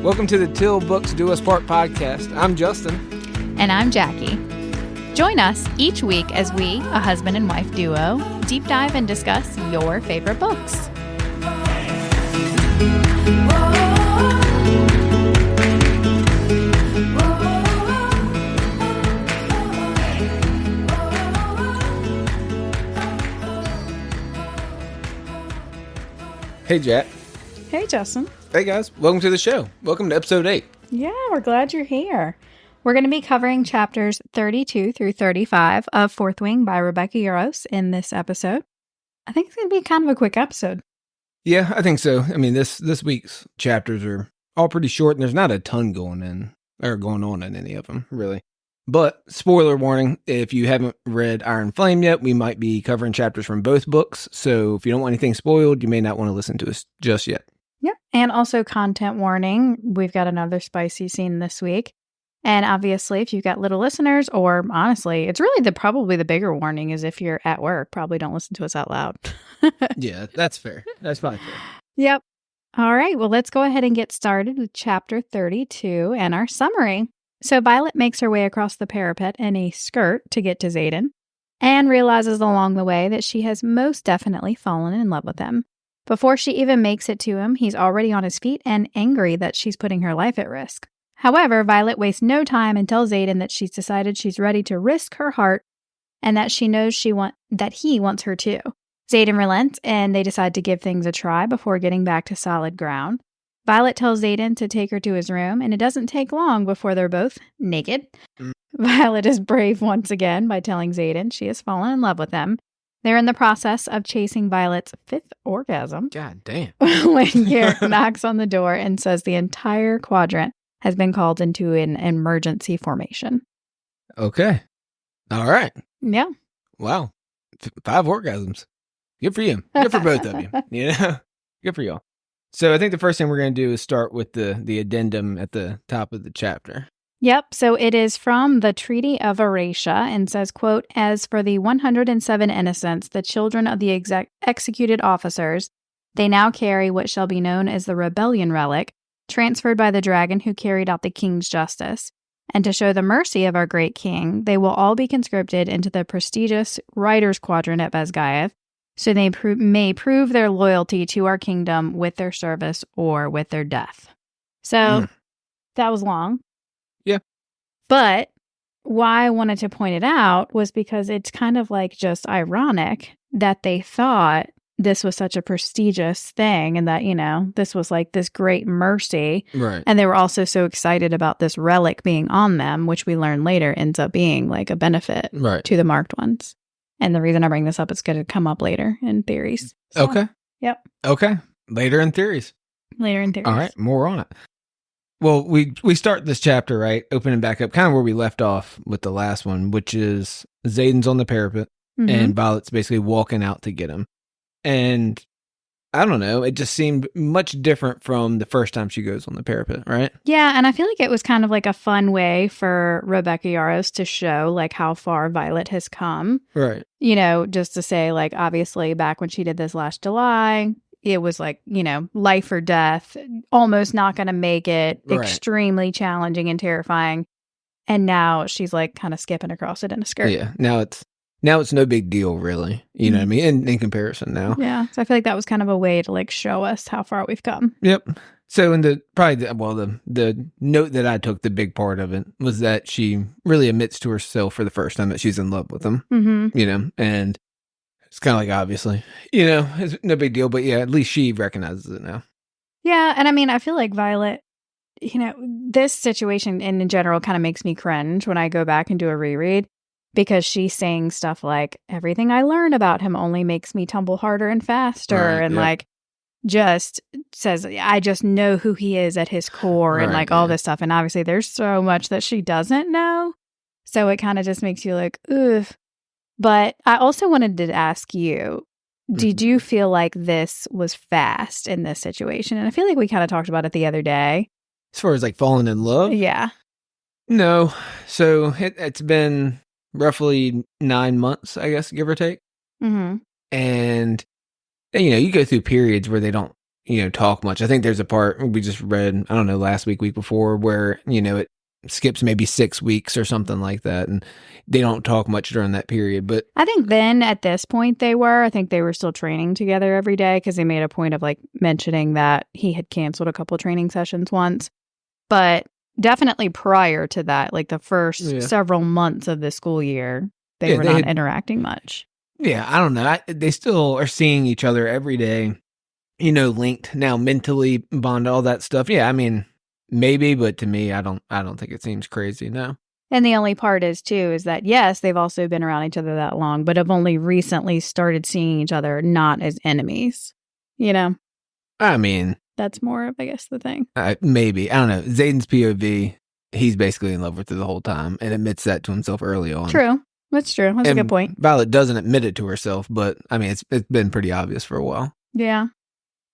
Welcome to the Till Books Do Us Part podcast. I'm Justin. And I'm Jackie. Join us each week as we, a husband and wife duo, deep dive and discuss your favorite books. Hey, Jack. Hey, Justin. Hey, guys. Welcome to the show. Welcome to episode 8. Yeah, we're glad you're here. We're going to be covering chapters 32 through 35 of Fourth Wing by Rebecca Yarros in this episode. I think it's going to be kind of a quick episode. Yeah, I think so. I mean, this week's chapters are all pretty short, and there's not a ton going on in any of them, really. But, spoiler warning, if you haven't read Iron Flame yet, we might be covering chapters from both books, so if you don't want anything spoiled, you may not want to listen to us just yet. Yep. And also content warning, we've got another spicy scene this week. And obviously, if you've got little listeners, or honestly, it's really probably the bigger warning is if you're at work, probably don't listen to us out loud. Yeah, that's fair. That's probably fair. Yep. All right. Well, let's go ahead and get started with chapter 32 and our summary. So Violet makes her way across the parapet in a skirt to get to Xaden and realizes along the way that she has most definitely fallen in love with him. Before she even makes it to him, he's already on his feet and angry that she's putting her life at risk. However, Violet wastes no time and tells Xaden that she's decided she's ready to risk her heart and that she knows that he wants her too. Xaden relents and they decide to give things a try before getting back to solid ground. Violet tells Xaden to take her to his room, and it doesn't take long before they're both naked. Violet is brave once again by telling Xaden she has fallen in love with him. They're in the process of chasing Violet's 5th orgasm. God damn. When Garrick knocks on the door and says the entire quadrant has been called into an emergency formation. Okay. All right. Yeah. Wow. 5 orgasms. Good for you. Good for both of you. You know? Good for y'all. So I think the first thing we're going to do is start with the addendum at the top of the chapter. Yep, so it is from the Treaty of Eratia and says, quote, "As for the 107 innocents, the children of the executed officers, they now carry what shall be known as the Rebellion Relic, transferred by the dragon who carried out the king's justice. And to show the mercy of our great king, they will all be conscripted into the prestigious Riders' Quadrant at Vazgaev, so they may prove their loyalty to our kingdom with their service or with their death." So that was long. Yeah. But why I wanted to point it out was because it's kind of like just ironic that they thought this was such a prestigious thing and that, you know, this was like this great mercy. Right. And they were also so excited about this relic being on them, which we learn later ends up being like a benefit to the marked ones. And the reason I bring this up is going to come up later in theories. So, okay. Yep. Okay. Later in theories. Later in theories. All right. More on it. Well, we start this chapter, right, opening back up kind of where we left off with the last one, which is Xaden's on the parapet and Violet's basically walking out to get him. And I don't know, it just seemed much different from the first time she goes on the parapet, right? Yeah, and I feel like it was kind of like a fun way for Rebecca Yarros to show like how far Violet has come. Right. You know, just to say like obviously back when she did this last July, it was like, you know, life or death, almost not going to make it, extremely challenging and terrifying. And now she's like kind of skipping across it in a skirt. Yeah, now it's no big deal, really. You know what I mean? In comparison now. Yeah, so I feel like that was kind of a way to like show us how far we've come. Yep. So in the note that I took, the big part of it was that she really admits to herself for the first time that she's in love with him. You know, and it's kind of like, obviously, you know, it's no big deal, but yeah, at least she recognizes it now. Yeah, and I mean, I feel like Violet, you know, this situation in general kind of makes me cringe when I go back and do a reread because she's saying stuff like, everything I learn about him only makes me tumble harder and faster, like just says, I just know who he is at his core and like all this stuff. And obviously there's so much that she doesn't know. So it kind of just makes you like, ugh. But I also wanted to ask you, did you feel like this was fast in this situation? And I feel like we kind of talked about it the other day. As far as like falling in love? Yeah. No. So it's been roughly 9 months, I guess, give or take. And, you know, you go through periods where they don't talk much. I think there's a part we just read, I don't know, last week before, where, it skips maybe 6 weeks or something like that. And they don't talk much during that period. But I think then at this point I think they were still training together every day because they made a point of like mentioning that he had canceled a couple training sessions once. But definitely prior to that, like the first several months of the school year, they were not interacting much. Yeah, I don't know. They still are seeing each other every day, linked now mentally, bond, all that stuff. Yeah, I mean, maybe, but to me, I don't think it seems crazy, no. And the only part is that, yes, they've also been around each other that long, but have only recently started seeing each other not as enemies, I mean, that's more of, I guess, the thing. Maybe. I don't know. Zayden's POV, he's basically in love with her the whole time and admits that to himself early on. True. That's true. That's a good point. Violet doesn't admit it to herself, but I mean, it's been pretty obvious for a while. Yeah.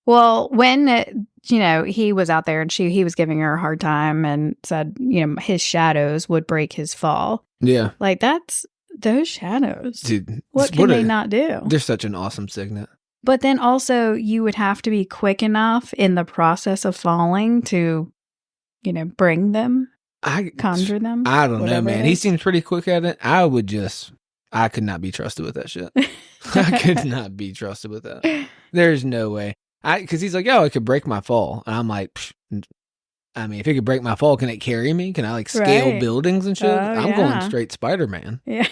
Well, when, he was out there and he was giving her a hard time and said, his shadows would break his fall. Yeah. Like, that's those shadows. Dude, what can they not do? They're such an awesome signet. But then also you would have to be quick enough in the process of falling to, bring them, conjure them. I don't know, man. He seems pretty quick at it. I could not be trusted with that shit. I could not be trusted with that. There's no way. Because he's like, I could break my fall. And I'm like, I mean, if it could break my fall, can it carry me? Can I like scale buildings and shit? I'm going straight Spider-Man. Yeah.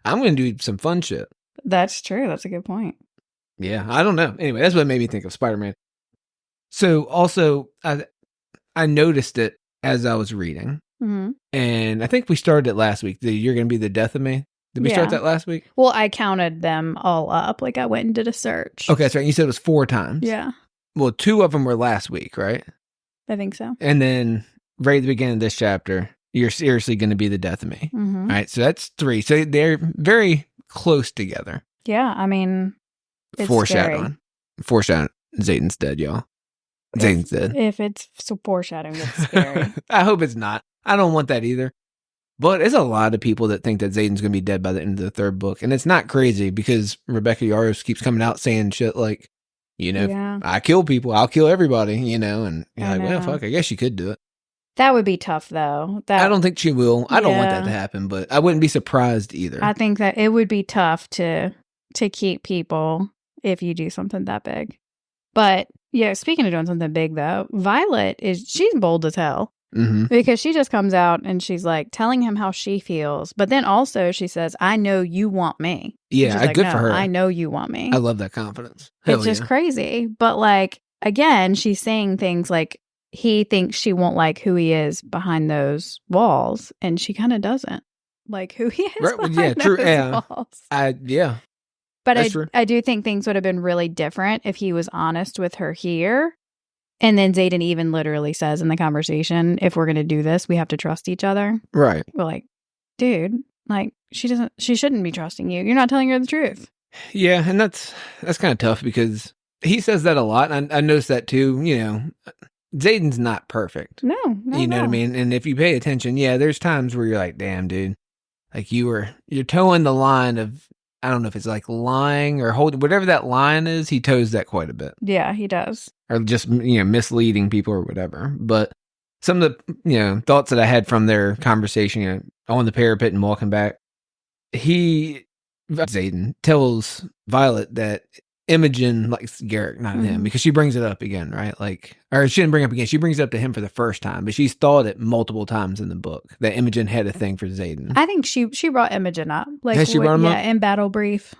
I'm going to do some fun shit. That's true. That's a good point. Yeah. I don't know. Anyway, that's what made me think of Spider-Man. So also, I noticed it as I was reading. Mm-hmm. And I think we started it last week. You're going to be the death of me. Did we start that last week? Well, I counted them all up. Like, I went and did a search. Okay, that's right. You said it was 4 times. Yeah. Well, 2 of them were last week, right? I think so. And then right at the beginning of this chapter, you're seriously going to be the death of me. Mm-hmm. All right, so that's 3. So they're very close together. Yeah, I mean, it's foreshadowing. Foreshadowing. Zayden's dead, y'all. Zayden's dead. If it's foreshadowing, that's scary. I hope it's not. I don't want that either. But there's a lot of people that think that Zayden's going to be dead by the end of the 3rd book. And it's not crazy because Rebecca Yarros keeps coming out saying shit like, I kill people, I'll kill everybody, and you're like, well, fuck, I guess you could do it. That would be tough, though. I don't think she will. I don't want that to happen, but I wouldn't be surprised either. I think that it would be tough to keep people if you do something that big. But, yeah, speaking of doing something big, though, Violet, she's bold as hell. Mm-hmm. Because she just comes out and she's like telling him how she feels. But then also she says, I know you want me. Yeah, good for her. I know you want me. I love that confidence. Hell it's just crazy. But like, again, she's saying things like he thinks she won't like who he is behind those walls. And she kind of doesn't like who he is behind those walls. But I do think things would have been really different if he was honest with her here. And then Zayden even literally says in the conversation, if we're going to do this, we have to trust each other. Right. We're like, dude, like she shouldn't be trusting you. You're not telling her the truth. Yeah. And that's kind of tough because he says that a lot. And I noticed that too, Zayden's not perfect. No. You know what I mean? And if you pay attention, there's times where you're like, damn, dude, like you're towing the line of, I don't know if it's like lying or holding, whatever that line is, he toes that quite a bit. Yeah, he does. Or just, misleading people or whatever. But some of the, thoughts that I had from their conversation, on the parapet and walking back, Zayden tells Violet that Imogen likes Garrick, not him, because she brings it up again, right? Like, or she didn't bring it up again. She brings it up to him for the first time, but she's thought it multiple times in the book that Imogen had a thing for Zayden. I think she brought Imogen up. Like, has she brought him up? Yeah, in Battle Brief.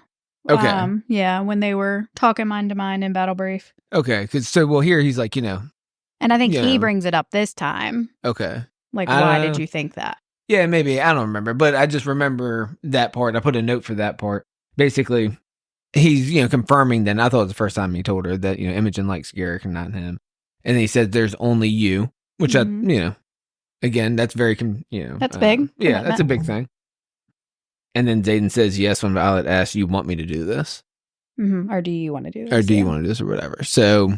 Okay. Yeah, when they were talking mind to mind in Battle Brief. Okay, because here he's like, And I think he brings it up this time. Okay. Like, why did you think that? Yeah, maybe. I don't remember, but I just remember that part. I put a note for that part. Basically, he's, confirming then. I thought it was the first time he told her that, Imogen likes Garrick and not him. And then he said, there's only you, which again, that's very, that's big. Yeah, that's a big thing. And then Zayden says, yes, when Violet asks, you want me to do this? Mm-hmm. Or do you want to do this? Or do you want to do this or whatever? So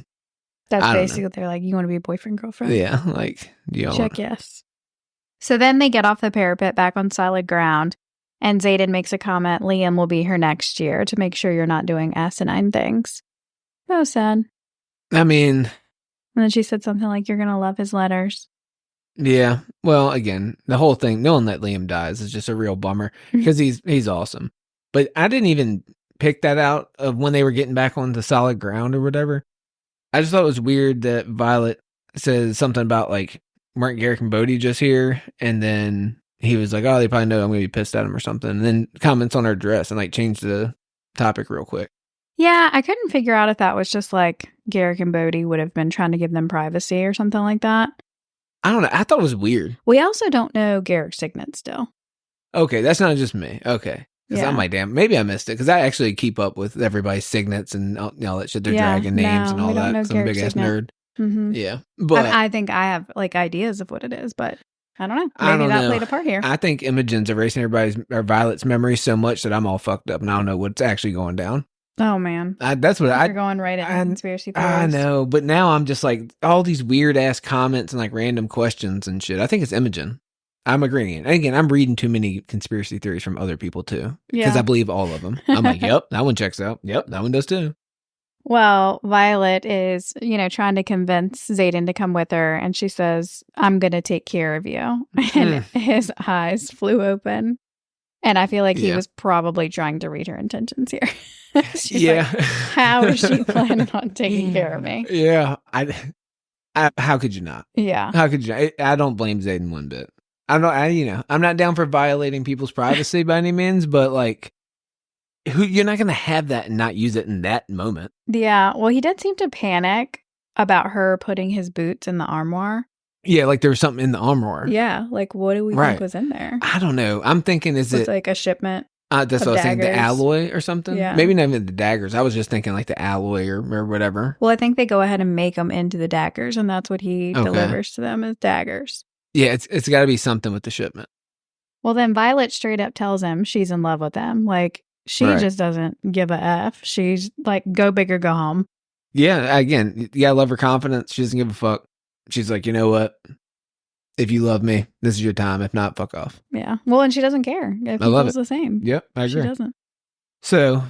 that's basically what they're like, you want to be a boyfriend, girlfriend? Yeah, like, check yes. So then they get off the parapet back on solid ground. And Zayden makes a comment, Liam will be here next year to make sure you're not doing asinine things. That was sad. I mean, And then she said something like, "You're going to love his letters." yeah. Well, again, the whole thing, knowing that Liam dies is just a real bummer because he's awesome. But I didn't even pick that out of when they were getting back on the solid ground or whatever. I just thought it was weird that Violet says something about like, weren't Garrick and Bodhi just here? And then he was like, oh, they probably know I'm going to be pissed at him or something. And then comments on her dress and like changed the topic real quick. Yeah, I couldn't figure out if that was just like Garrick and Bodhi would have been trying to give them privacy or something like that. I don't know. I thought it was weird. We also don't know Garrick's signet still. Okay, that's not just me. Okay. Because Yeah. I'm like, damn, maybe I missed it. Because I actually keep up with everybody's signets and all that shit. They're dragging names and all we don't that. know 'Cause I'm a Garrick's big ass signet. nerd. Mm-hmm. Yeah. But I think I have like ideas of what it is, but I don't know. I Maybe don't that know. played a part here. I think Imogen's erasing everybody's or Violet's memory so much that I'm all fucked up and I don't know what's actually going down. Oh man, That's what you're going right into conspiracy theories. I know, but now I'm just like all these weird ass comments and like random questions and shit. I think it's Imogen. I'm agreeing. And again, I'm reading too many conspiracy theories from other people too because I believe all of them. I'm like, yep, that one checks out. Yep, that one does too. Well, Violet is, trying to convince Xaden to come with her, and she says, "I'm going to take care of you." And his eyes flew open. And I feel like he was probably trying to read her intentions here. She's like, how is she planning on taking care of me? Yeah. How could you not? Yeah. How could you? I don't blame Xaden one bit. I'm not down for violating people's privacy by any means, but like, you're not going to have that and not use it in that moment. Yeah. Well, he did seem to panic about her putting his boots in the armoire. Yeah, like there was something in the armoire. Yeah. Like, what do we think was in there? I don't know. I'm thinking, is it like a shipment? That's what I was saying, the daggers. alloy or something? Yeah. Maybe not even the daggers. I was just thinking like the alloy or whatever. Well, I think they go ahead and make them into the daggers, and that's what he delivers to them as daggers. Yeah, it's got to be something with the shipment. Well, then Violet straight up tells him she's in love with him. Like, she just doesn't give a F. She's like, go big or go home. Yeah, again, I love her confidence. She doesn't give a fuck. She's like, you know what? If you love me, this is your time. If not, fuck off. Yeah. Well, and she doesn't care if he feels the same. Yep, I agree. She doesn't. So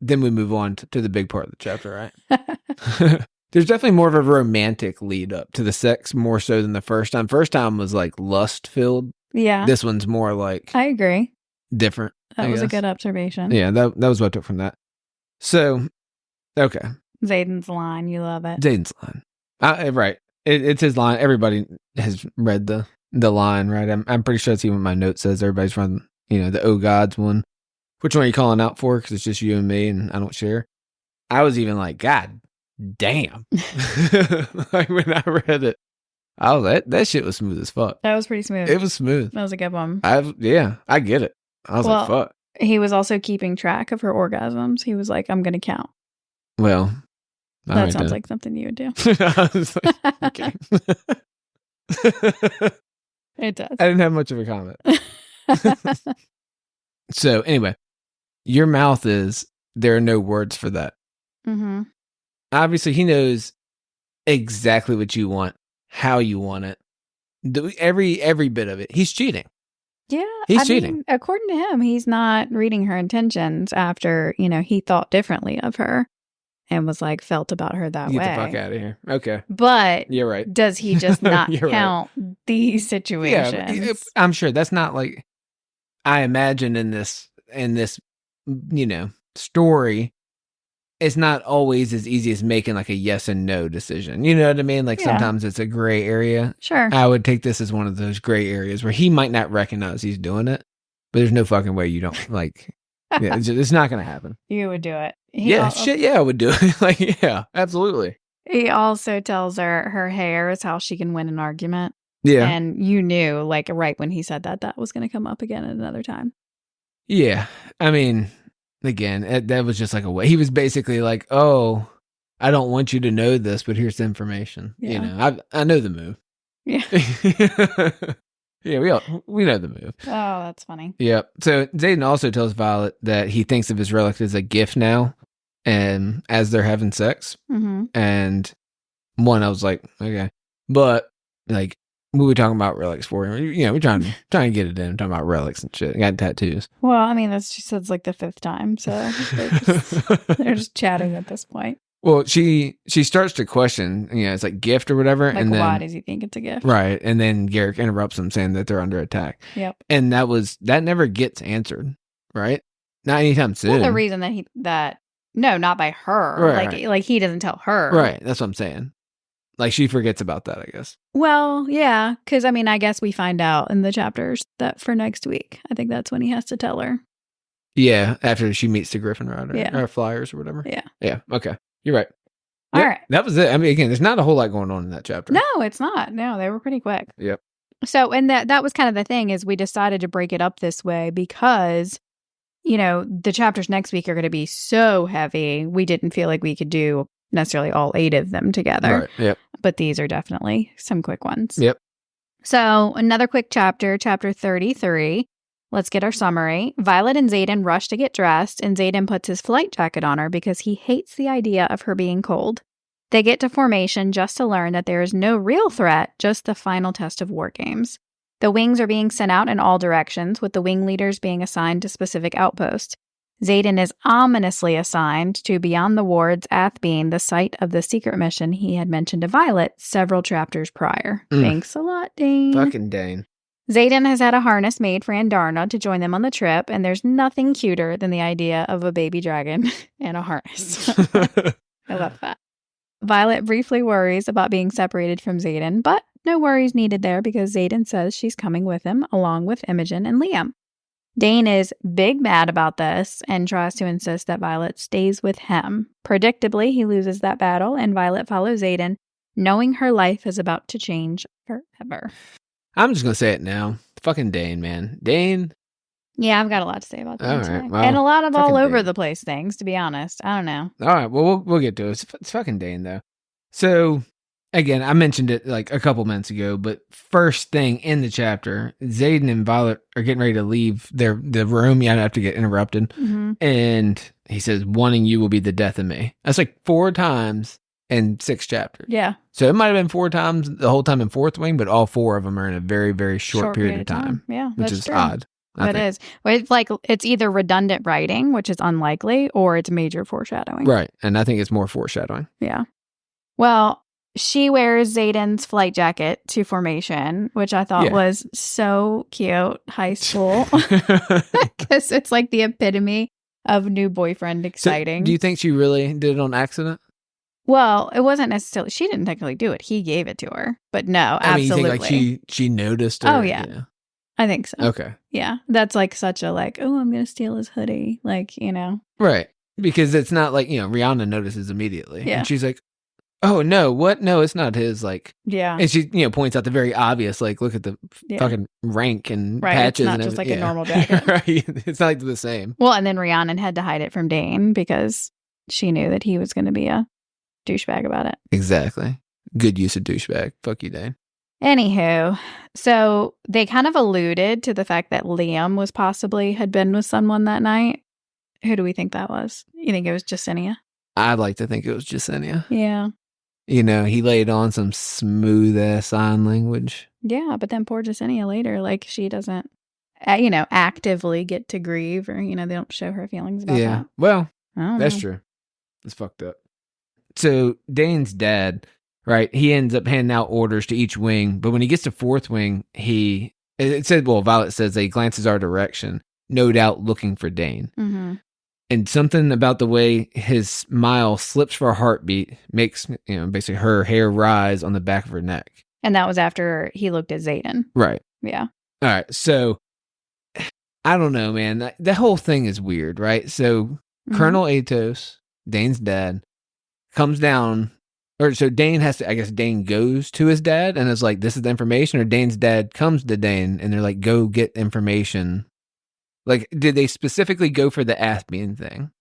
then we move on to the big part of the chapter, right? There's definitely more of a romantic lead up to the sex, more so than the first time. First time was like lust filled. Yeah. This one's more like I agree. different. That was a good observation. Yeah, that was what I took from that. So, okay. Xaden's line, you love it. Xaden's line. Right. It's his line. Everybody has read the line, right? I'm pretty sure that's even what my note says. Everybody's from, the Oh Gods one. Which one are you calling out for? Because it's just you and me and I don't share. I was even like, God damn. Like when I read it, I was like, that shit was smooth as fuck. That was pretty smooth. It was smooth. That was a good one. I get it. I was like, fuck. He was also keeping track of her orgasms. He was like, I'm going to count. Well, that sounds like something you would do. I was like, okay. It does. I didn't have much of a comment. So anyway, your mouth there are no words for that. Mm-hmm. Obviously, he knows exactly what you want, how you want it. Every bit of it. He's cheating. Yeah. He's cheating. Mean, according to him, he's not reading her intentions after, he thought differently of her and was like, felt about her that way. Get the fuck out of here. Okay. But you're right. Does he just not count right. these situations? Yeah, I'm sure that's not like, I imagine in this, story, it's not always as easy as making like a yes and no decision. You know what I mean? Like sometimes it's a gray area. Sure. I would take this as one of those gray areas where he might not recognize he's doing it, but there's no fucking way you don't like, it's not going to happen. You would do it. I would do it. Like, yeah, absolutely. He also tells her her hair is how she can win an argument. Yeah. And you knew, like, right when he said that was going to come up again at another time. Yeah. I mean, again, that was just like a way. He was basically like, oh, I don't want you to know this, but here's the information. Yeah. I know the move. Yeah. Yeah, we know the move. Oh, that's funny. Yeah. So Xaden also tells Violet that he thinks of his relic as a gift now, and as they're having sex. Mm-hmm. And I was like, okay, but like, what are we talking about relics for? We're trying to get it in. Talking about relics and shit. Got tattoos. Well, I mean, she said it's like the fifth time, so they're just chatting at this point. Well, she starts to question, it's like gift or whatever. Like, and then, why does he think it's a gift? Right. And then Garrick interrupts them saying that they're under attack. Yep. And that never gets answered, right? Not anytime soon. Well, the reason no, not by her. Right. Like he doesn't tell her. Right. That's what I'm saying. Like she forgets about that, I guess. Well, yeah. Because, I guess we find out in the chapters that for next week. I think that's when he has to tell her. Yeah. After she meets the Griffin Rider. Yeah. Or Flyers or whatever. Yeah. Yeah. Okay. You're right. All Yep, right. That was it. Again, there's not a whole lot going on in that chapter. No, it's not. No, they were pretty quick. Yep. So, and that was kind of the thing is we decided to break it up this way because, the chapters next week are going to be so heavy. We didn't feel like we could do necessarily all 8 of them together. Right. Yep. But these are definitely some quick ones. Yep. So, another quick chapter 33. Let's get our summary. Violet and Xaden rush to get dressed, and Xaden puts his flight jacket on her because he hates the idea of her being cold. They get to formation just to learn that there is no real threat, just the final test of war games. The wings are being sent out in all directions, with the wing leaders being assigned to specific outposts. Xaden is ominously assigned to Beyond the Wards, Athbean, the site of the secret mission he had mentioned to Violet several chapters prior. Thanks a lot, Dane. Fucking Dane. Xaden has had a harness made for Andarna to join them on the trip, and there's nothing cuter than the idea of a baby dragon and a harness. I love that. Violet briefly worries about being separated from Xaden, but no worries needed there because Xaden says she's coming with him, along with Imogen and Liam. Dane is big mad about this and tries to insist that Violet stays with him. Predictably, he loses that battle, and Violet follows Xaden, knowing her life is about to change forever. I'm just going to say it now. Fucking Dane, man. Dane. Yeah, I've got a lot to say about that. All right. Well, and a lot of all over Dane. the place things, to be honest. I don't know. All right. Well, we'll get to it. It's fucking Dane, though. So, again, I mentioned it like a couple minutes ago, but first thing in the chapter, Xaden and Violet are getting ready to leave the room. Yeah, I have to get interrupted. Mm-hmm. And he says, wanting you will be the death of me. That's like 4 times in 6 chapters. Yeah. So it might have been 4 times the whole time in Fourth Wing, but all 4 of them are in a very, very short period of time. Yeah, which that's is true. odd. It is. It's like it's either redundant writing, which is unlikely, or it's major foreshadowing. Right. And I think it's more foreshadowing. Yeah. Well, she wears Xaden's flight jacket to formation, which I thought was so cute. High school. Because it's like the epitome of new boyfriend exciting. So, do you think she really did it on accident? Well, it wasn't necessarily. She didn't technically do it. He gave it to her. But no, absolutely. You think like she noticed? Or, oh, yeah. I think so. Okay. Yeah. That's like such a like, oh, I'm going to steal his hoodie. Like, Right. Because it's not like, Rihanna notices immediately. Yeah. And she's like, oh, no, what? No, it's not his. Like, yeah. And she, points out the very obvious, like, look at the fucking rank and patches. It's not and just like everything. a normal jacket. Right. It's not like the same. Well, and then Rhiannon had to hide it from Dane because she knew that he was going to be a douchebag about it. Exactly. Good use of douchebag. Fuck you, Dane. Anywho, so they kind of alluded to the fact that Liam had been with someone that night. Who do we think that was? You think it was Jasenia? I'd like to think it was Jasenia. Yeah. He laid on some smooth ass sign language. Yeah, but then poor Jasenia later, like she doesn't, actively get to grieve or, they don't show her feelings about that. Well, that's know. true. It's fucked up. So Dane's dad, right, he ends up handing out orders to each wing, but when he gets to Fourth Wing, Violet says that he glances our direction, no doubt looking for Dane. Mm-hmm. And something about the way his smile slips for a heartbeat makes, basically her hair rise on the back of her neck. And that was after he looked at Xaden. Right. Yeah. All right. So, I don't know, man. The whole thing is weird, right? So, Colonel Atos, Dane's dad, comes down, so Dane Dane goes to his dad and is like, this is the information, or Dane's dad comes to Dane and they're like, go get information. Like, did they specifically go for the Athbean thing?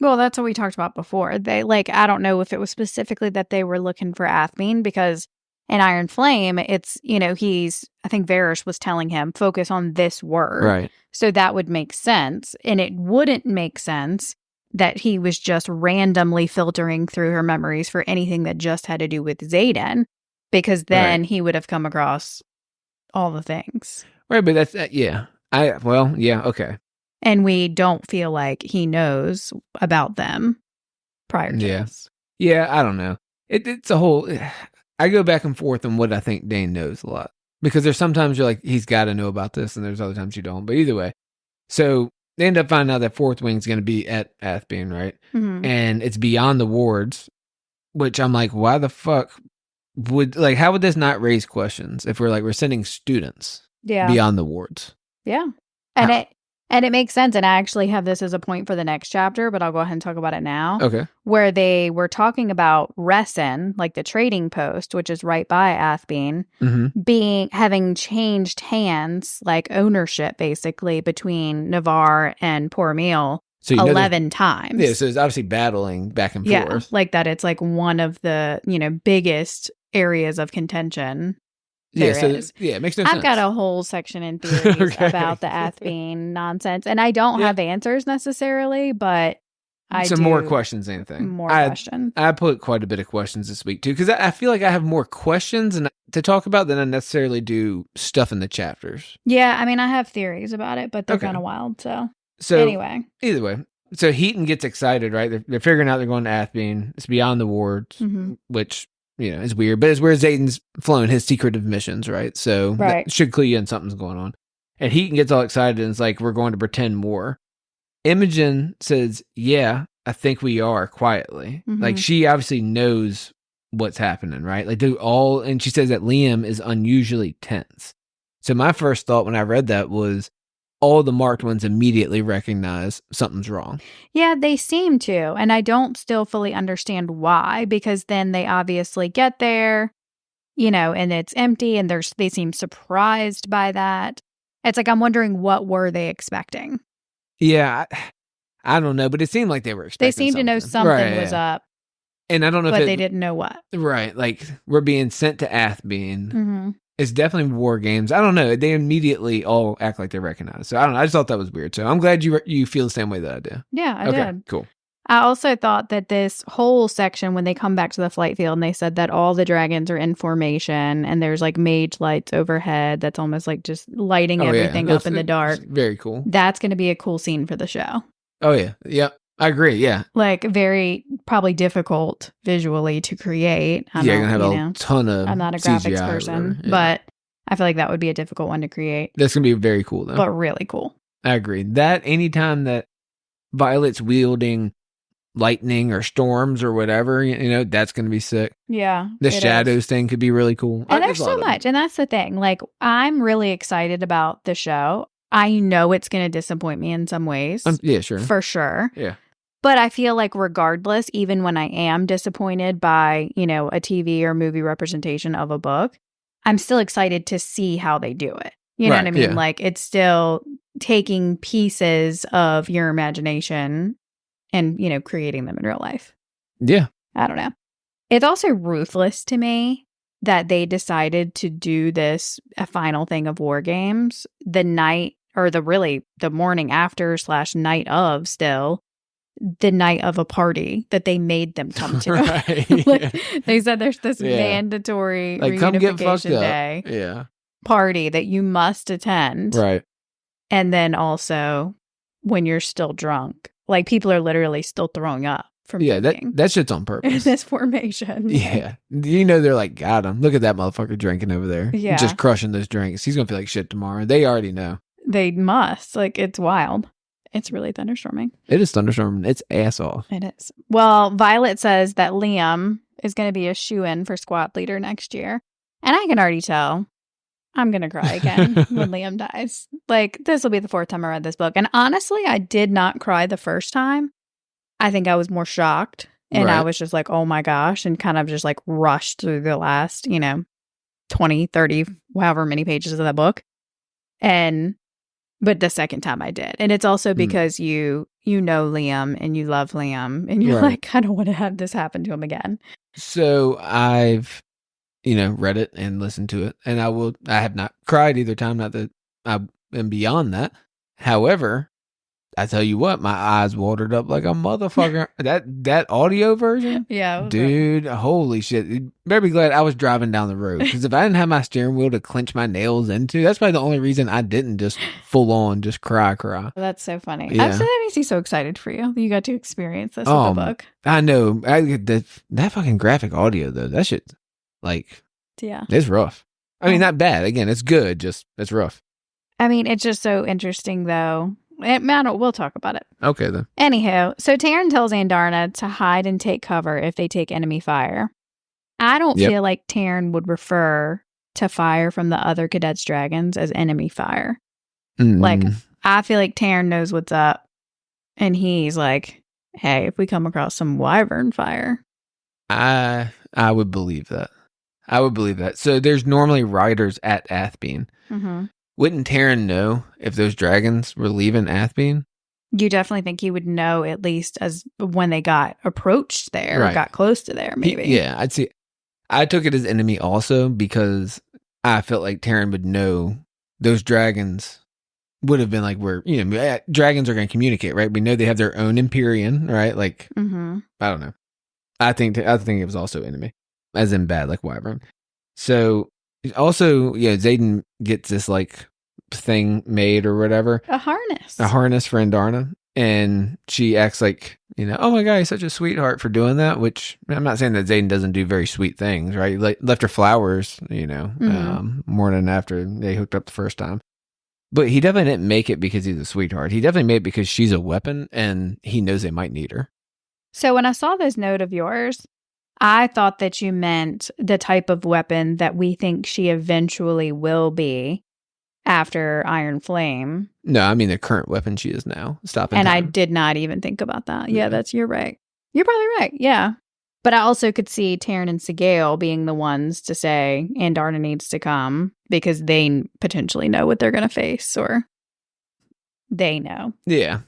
Well, that's what we talked about before. They, I don't know if it was specifically that they were looking for Athbean because in Iron Flame, it's, I think Varys was telling him, focus on this word. Right. So that would make sense. And it wouldn't make sense that he was just randomly filtering through her memories for anything that just had to do with Xaden, because then he would have come across all the things. Right, but that's, okay. And we don't feel like he knows about them prior to this. Yeah, I don't know. It's a whole. I go back and forth on what I think Dane knows a lot, because there's sometimes you're like, he's got to know about this, and there's other times you don't. But either way, so they end up finding out that Fourth Wing's going to be at Athbean, right? Mhm. And it's beyond the wards, which I'm like, why the fuck how would this not raise questions if we're sending students beyond the wards? Yeah. And it makes sense. And I actually have this as a point for the next chapter, but I'll go ahead and talk about it now. Okay. Where they were talking about Resin, like the trading post, which is right by Athbean, having changed hands, like ownership basically, between Navarre and Pormil 11 times. Yeah, so it's obviously battling back and forth. Like that it's like one of the, biggest areas of contention. It makes no sense. I've got a whole section in theories about the Athbean nonsense, and I don't have answers necessarily, but more questions than anything. More questions. I put quite a bit of questions this week too, because I feel like I have more questions to talk about than I necessarily do stuff in the chapters. Yeah, I mean, I have theories about it, but they're kind of wild. So anyway, either way, so Heaton gets excited, right? They're figuring out they're going to Athbean. It's beyond the wards, which. It's weird, but it's where Zayden's flown his secretive missions, right? So that should clue you in something's going on. And Heaton gets all excited and it's like, we're going to pretend more. Imogen says, yeah, I think we are, quietly. Like, she obviously knows what's happening, right? Like, and she says that Liam is unusually tense. So my first thought when I read that was, all the marked ones immediately recognize something's wrong. Yeah, they seem to. And I don't still fully understand why, because then they obviously get there, and it's empty and they seem surprised by that. It's like, I'm wondering, what were they expecting? Yeah, I don't know, but it seemed like they were expecting They seemed to know something was up. And I don't know but they didn't know what. Right, like, we're being sent to Athbean. It's definitely war games. I don't know. They immediately all act like they're recognized. So I don't know. I just thought that was weird. So I'm glad you feel the same way that I do. Yeah, I did. Cool. I also thought that this whole section, when they come back to the flight field and they said that all the dragons are in formation and there's like mage lights overhead that's almost like just lighting everything up in the dark. Very cool. That's going to be a cool scene for the show. Oh, yeah. Yep. I agree. Yeah. Like, very probably difficult visually to create. You're going to have a ton of I'm not a CGI graphics person, but I feel like that would be a difficult one to create. That's going to be very cool, though. But really cool. I agree. That anytime that Violet's wielding lightning or storms or whatever, that's going to be sick. Yeah. The shadows thing could be really cool. And there's so much. And that's the thing. Like, I'm really excited about the show. I know it's going to disappoint me in some ways. Yeah, sure. For sure. Yeah. But I feel like regardless, even when I am disappointed by, a TV or movie representation of a book, I'm still excited to see how they do it. You know what I mean? Yeah. Like, it's still taking pieces of your imagination and, creating them in real life. Yeah. I don't know. It's also ruthless to me that they decided to do this, a final thing of War Games, the night, or the morning after / night of still, the night of a party that they made them come to. Right. They said there's this mandatory reunification day party that you must attend. Right. And then also when you're still drunk, like, people are literally still throwing up from drinking. that shit's on purpose. In this formation. Yeah. They're like, got him. Look at that motherfucker drinking over there. Yeah. Just crushing those drinks. He's going to feel like shit tomorrow. They already know. They must. Like, it's wild. It's really thunderstorming. It is thunderstorming. It's ass off. It is. Well, Violet says that Liam is going to be a shoo-in for squad leader next year. And I can already tell I'm going to cry again when Liam dies. Like, this will be the 4th time I read this book. And honestly, I did not cry the first time. I think I was more shocked. And I was just like, oh my gosh. And kind of just like rushed through the last, 20, 30, however many pages of that book. But the second time I did. And it's also because you know Liam and you love Liam and you're like, I don't want to have this happen to him again. So I've, read it and listened to it. And I have not cried either time. Not that I am beyond that. However, I tell you what, my eyes watered up like a motherfucker. That audio version, Yeah, it was dude, holy shit! You better be glad I was driving down the road, because if I didn't have my steering wheel to clench my nails into, that's probably the only reason I didn't just full on just cry. That's so funny. Yeah. So that makes me so excited for you. You got to experience this with the book. I know. That fucking graphic audio though, that shit, like, yeah, it's rough. I mean, not bad. Again, it's good. Just it's rough. I mean, it's just so interesting though. We'll talk about it. Okay, then. Anywho, so Taryn tells Andarna to hide and take cover if they take enemy fire. I don't feel like Taryn would refer to fire from the other cadets' dragons as enemy fire. Like, I feel like Taryn knows what's up, and he's like, hey, if we come across some wyvern fire. I would believe that. So there's normally riders at Athbean. Mm-hmm. Wouldn't Taryn know if those dragons were leaving Athbean? You definitely think he would know, at least as when they got approached there, right. Got close to there, maybe. I'd see. I took it as enemy also, because I felt like Taryn would know those dragons would have been like, dragons are going to communicate, right? We know they have their own Empyrean, right? Like, I don't know. I think it was also enemy, as in bad, like wyvern. So also, Xaden gets this like thing made or whatever, a harness for Andarna, and she acts like, oh my god, he's such a sweetheart for doing that. Which I'm not saying that Xaden doesn't do very sweet things, right? He left her flowers, morning after they hooked up the first time. But he definitely didn't make it because he's a sweetheart. He definitely made it because she's a weapon and he knows they might need her. So when I saw this note of yours, I thought that you meant the type of weapon that we think she eventually will be after Iron Flame. No, I mean the current weapon she is now. Stopping. And time. I did not even think about that. Yeah, you're right. You're probably right. Yeah. But I also could see Taryn and Sigale being the ones to say Andarna needs to come because they potentially know what they're going to face, or they know. Yeah.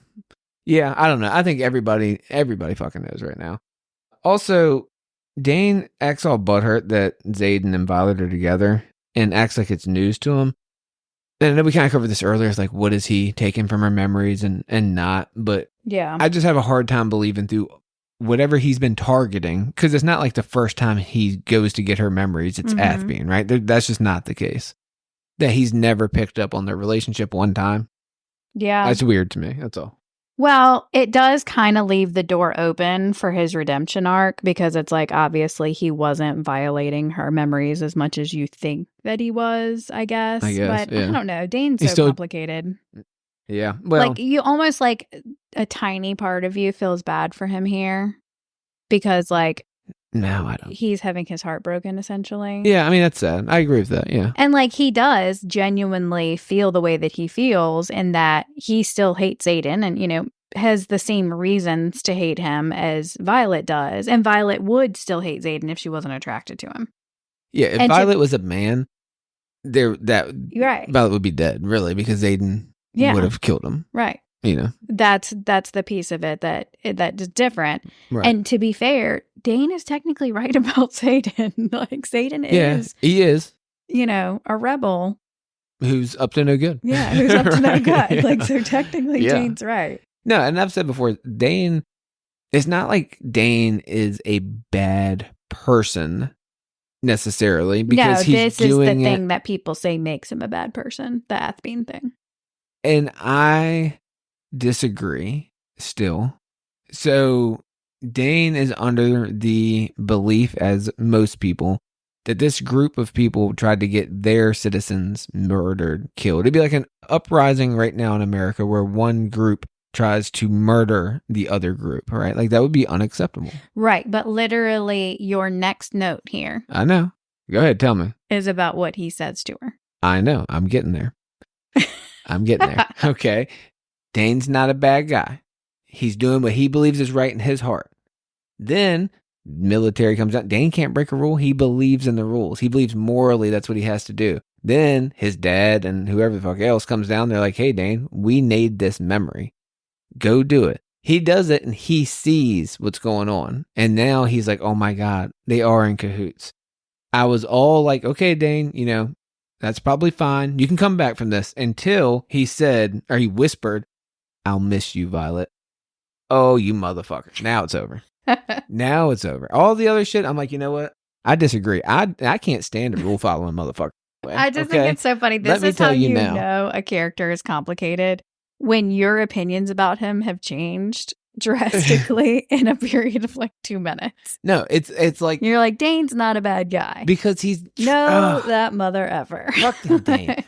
Yeah, I don't know. I think everybody fucking knows right now. Also, Dane acts all butthurt that Xaden and Violet are together and acts like it's news to him. And I know we kind of covered this earlier. It's like, what is he taking from her memories and not? But yeah, I just have a hard time believing through whatever he's been targeting, because it's not like the first time he goes to get her memories, it's Athbean, right? That's just not the case. That he's never picked up on their relationship one time. Yeah. That's weird to me. That's all. Well, it does kind of leave the door open for his redemption arc, because it's like, obviously he wasn't violating her memories as much as you think that he was, I guess. But yeah. I don't know. Dane's so complicated. Yeah. Well, like, you almost like a tiny part of you feels bad for him here, because like, no, I don't. He's having his heart broken, essentially. Yeah, I mean, that's sad. I agree with that, yeah. And like, he does genuinely feel the way that he feels, in that he still hates Xaden and, has the same reasons to hate him as Violet does. And Violet would still hate Xaden if she wasn't attracted to him. Yeah, if Violet was a man, right. Violet would be dead, really, because Xaden would have killed him. Right. That's the piece of it that is different. Right. And to be fair, Dane is technically right about Xaden. Like, Xaden is. He is. A rebel. Who's up to no good. Yeah, who's up to no good. Right. Like, so technically Dane's right. No, and I've said before, Dane, it's not like Dane is a bad person necessarily, because he's doing this is the thing that people say makes him a bad person, the Athbean thing. And I disagree still. So Dane is under the belief, as most people, that this group of people tried to get their citizens murdered, killed. It'd be like an uprising right now in America where one group tries to murder the other group, right? Like, that would be unacceptable. Right. But literally, your next note here. I know. Go ahead, tell me. Is about what he says to her. I know. I'm getting there. Okay. Dane's not a bad guy. He's doing what he believes is right in his heart. Then military comes out. Dane can't break a rule. He believes in the rules. He believes morally that's what he has to do. Then his dad and whoever the fuck else comes down. They're like, hey, Dane, we need this memory. Go do it. He does it and he sees what's going on. And now he's like, oh my God, they are in cahoots. I was all like, okay, Dane, that's probably fine. You can come back from this, until he said, or he whispered, I'll miss you, Violet. Oh, you motherfucker. Now it's over. Now it's over. All the other shit, I'm like, you know what? I disagree. I can't stand a rule following motherfucker. I just think it's so funny. This is how you know a character is complicated. When your opinions about him have changed drastically in a period of like 2 minutes. No, it's like you're like, Dane's not a bad guy. Because he's that mother ever. Fucking Dane.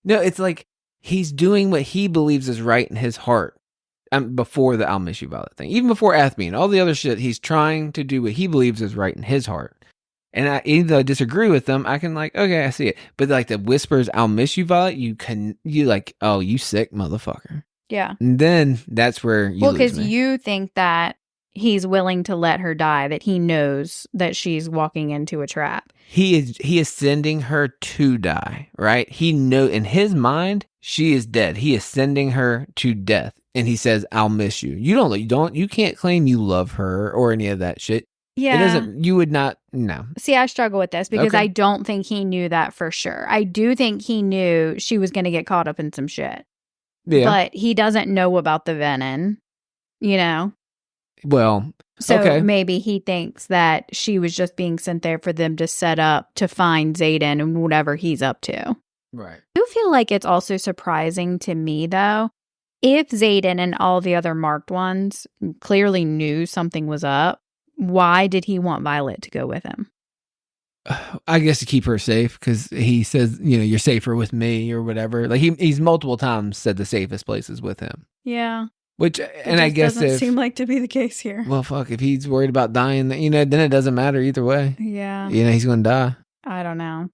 No, it's like he's doing what he believes is right in his heart. Before the I'll miss you, Violet thing. Even before Athme and all the other shit, he's trying to do what he believes is right in his heart. And even though I disagree with them, I can like, okay, I see it. But like the whispers, I'll miss you, Violet, you like, oh, you sick motherfucker. Yeah. And then that's where you because you think that he's willing to let her die, that he knows that she's walking into a trap. He is sending her to die, right? He in his mind, she is dead. He is sending her to death. And he says, I'll miss you. You can't claim you love her or any of that shit. Yeah. You would not, no. See, I struggle with this because I don't think he knew that for sure. I do think he knew she was going to get caught up in some shit. Yeah. But he doesn't know about the venom, Well, so maybe he thinks that she was just being sent there for them to set up to find Xaden and whatever he's up to. Right. I do feel like it's also surprising to me, though, if Xaden and all the other marked ones clearly knew something was up, why did he want Violet to go with him? I guess to keep her safe, because he says, you're safer with me or whatever. Like he's multiple times said the safest places with him. Yeah. Which, and I guess doesn't seem like to be the case here. Well, fuck, if he's worried about dying, then it doesn't matter either way. Yeah. He's going to die. I don't know.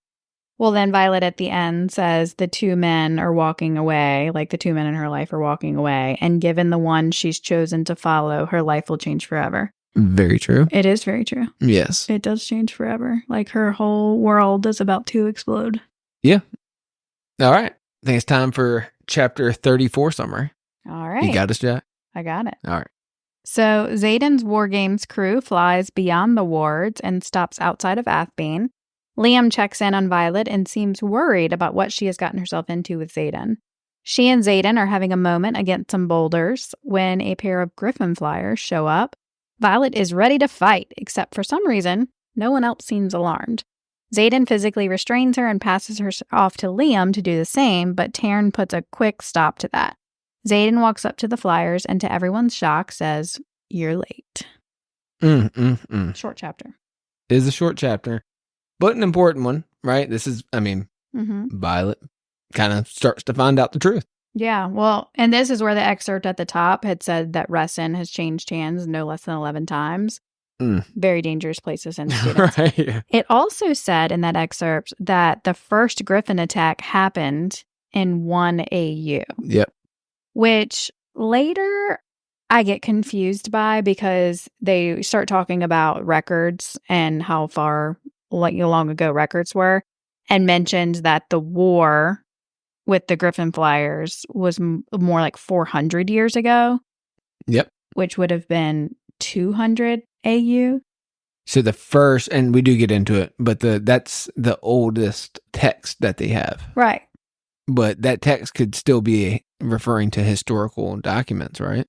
Well, then Violet at the end says the two men are walking away, like the two men in her life are walking away, and given the one she's chosen to follow, her life will change forever. Very true. It is very true. Yes. It does change forever. Like her whole world is about to explode. Yeah. All right. I think it's time for chapter 34 summary. All right. You got us, Jack? I got it. All right. So Xaden's War Games crew flies beyond the wards and stops outside of Athbane. Liam checks in on Violet and seems worried about what she has gotten herself into with Xaden. She and Xaden are having a moment against some boulders when a pair of Griffin flyers show up. Violet is ready to fight, except for some reason, no one else seems alarmed. Xaden physically restrains her and passes her off to Liam to do the same, but Taryn puts a quick stop to that. Xaden walks up to the flyers and to everyone's shock says, "You're late." Short chapter. It is a short chapter, but an important one, right? This is, Violet kind of starts to find out the truth. Yeah, well, and this is where the excerpt at the top had said that Ressin has changed hands no less than 11 times. Very dangerous place to send students. Right, yeah. It also said in that excerpt that the first Griffin attack happened in 1 AU. Yep. Which later I get confused by because they start talking about records and how far long ago records were, and mentioned that the war with the Griffin flyers was more like 400 years ago. Yep. Which would have been 200 AU. So the first, and we do get into it, but that's the oldest text that they have. Right. But that text could still be referring to historical documents, right?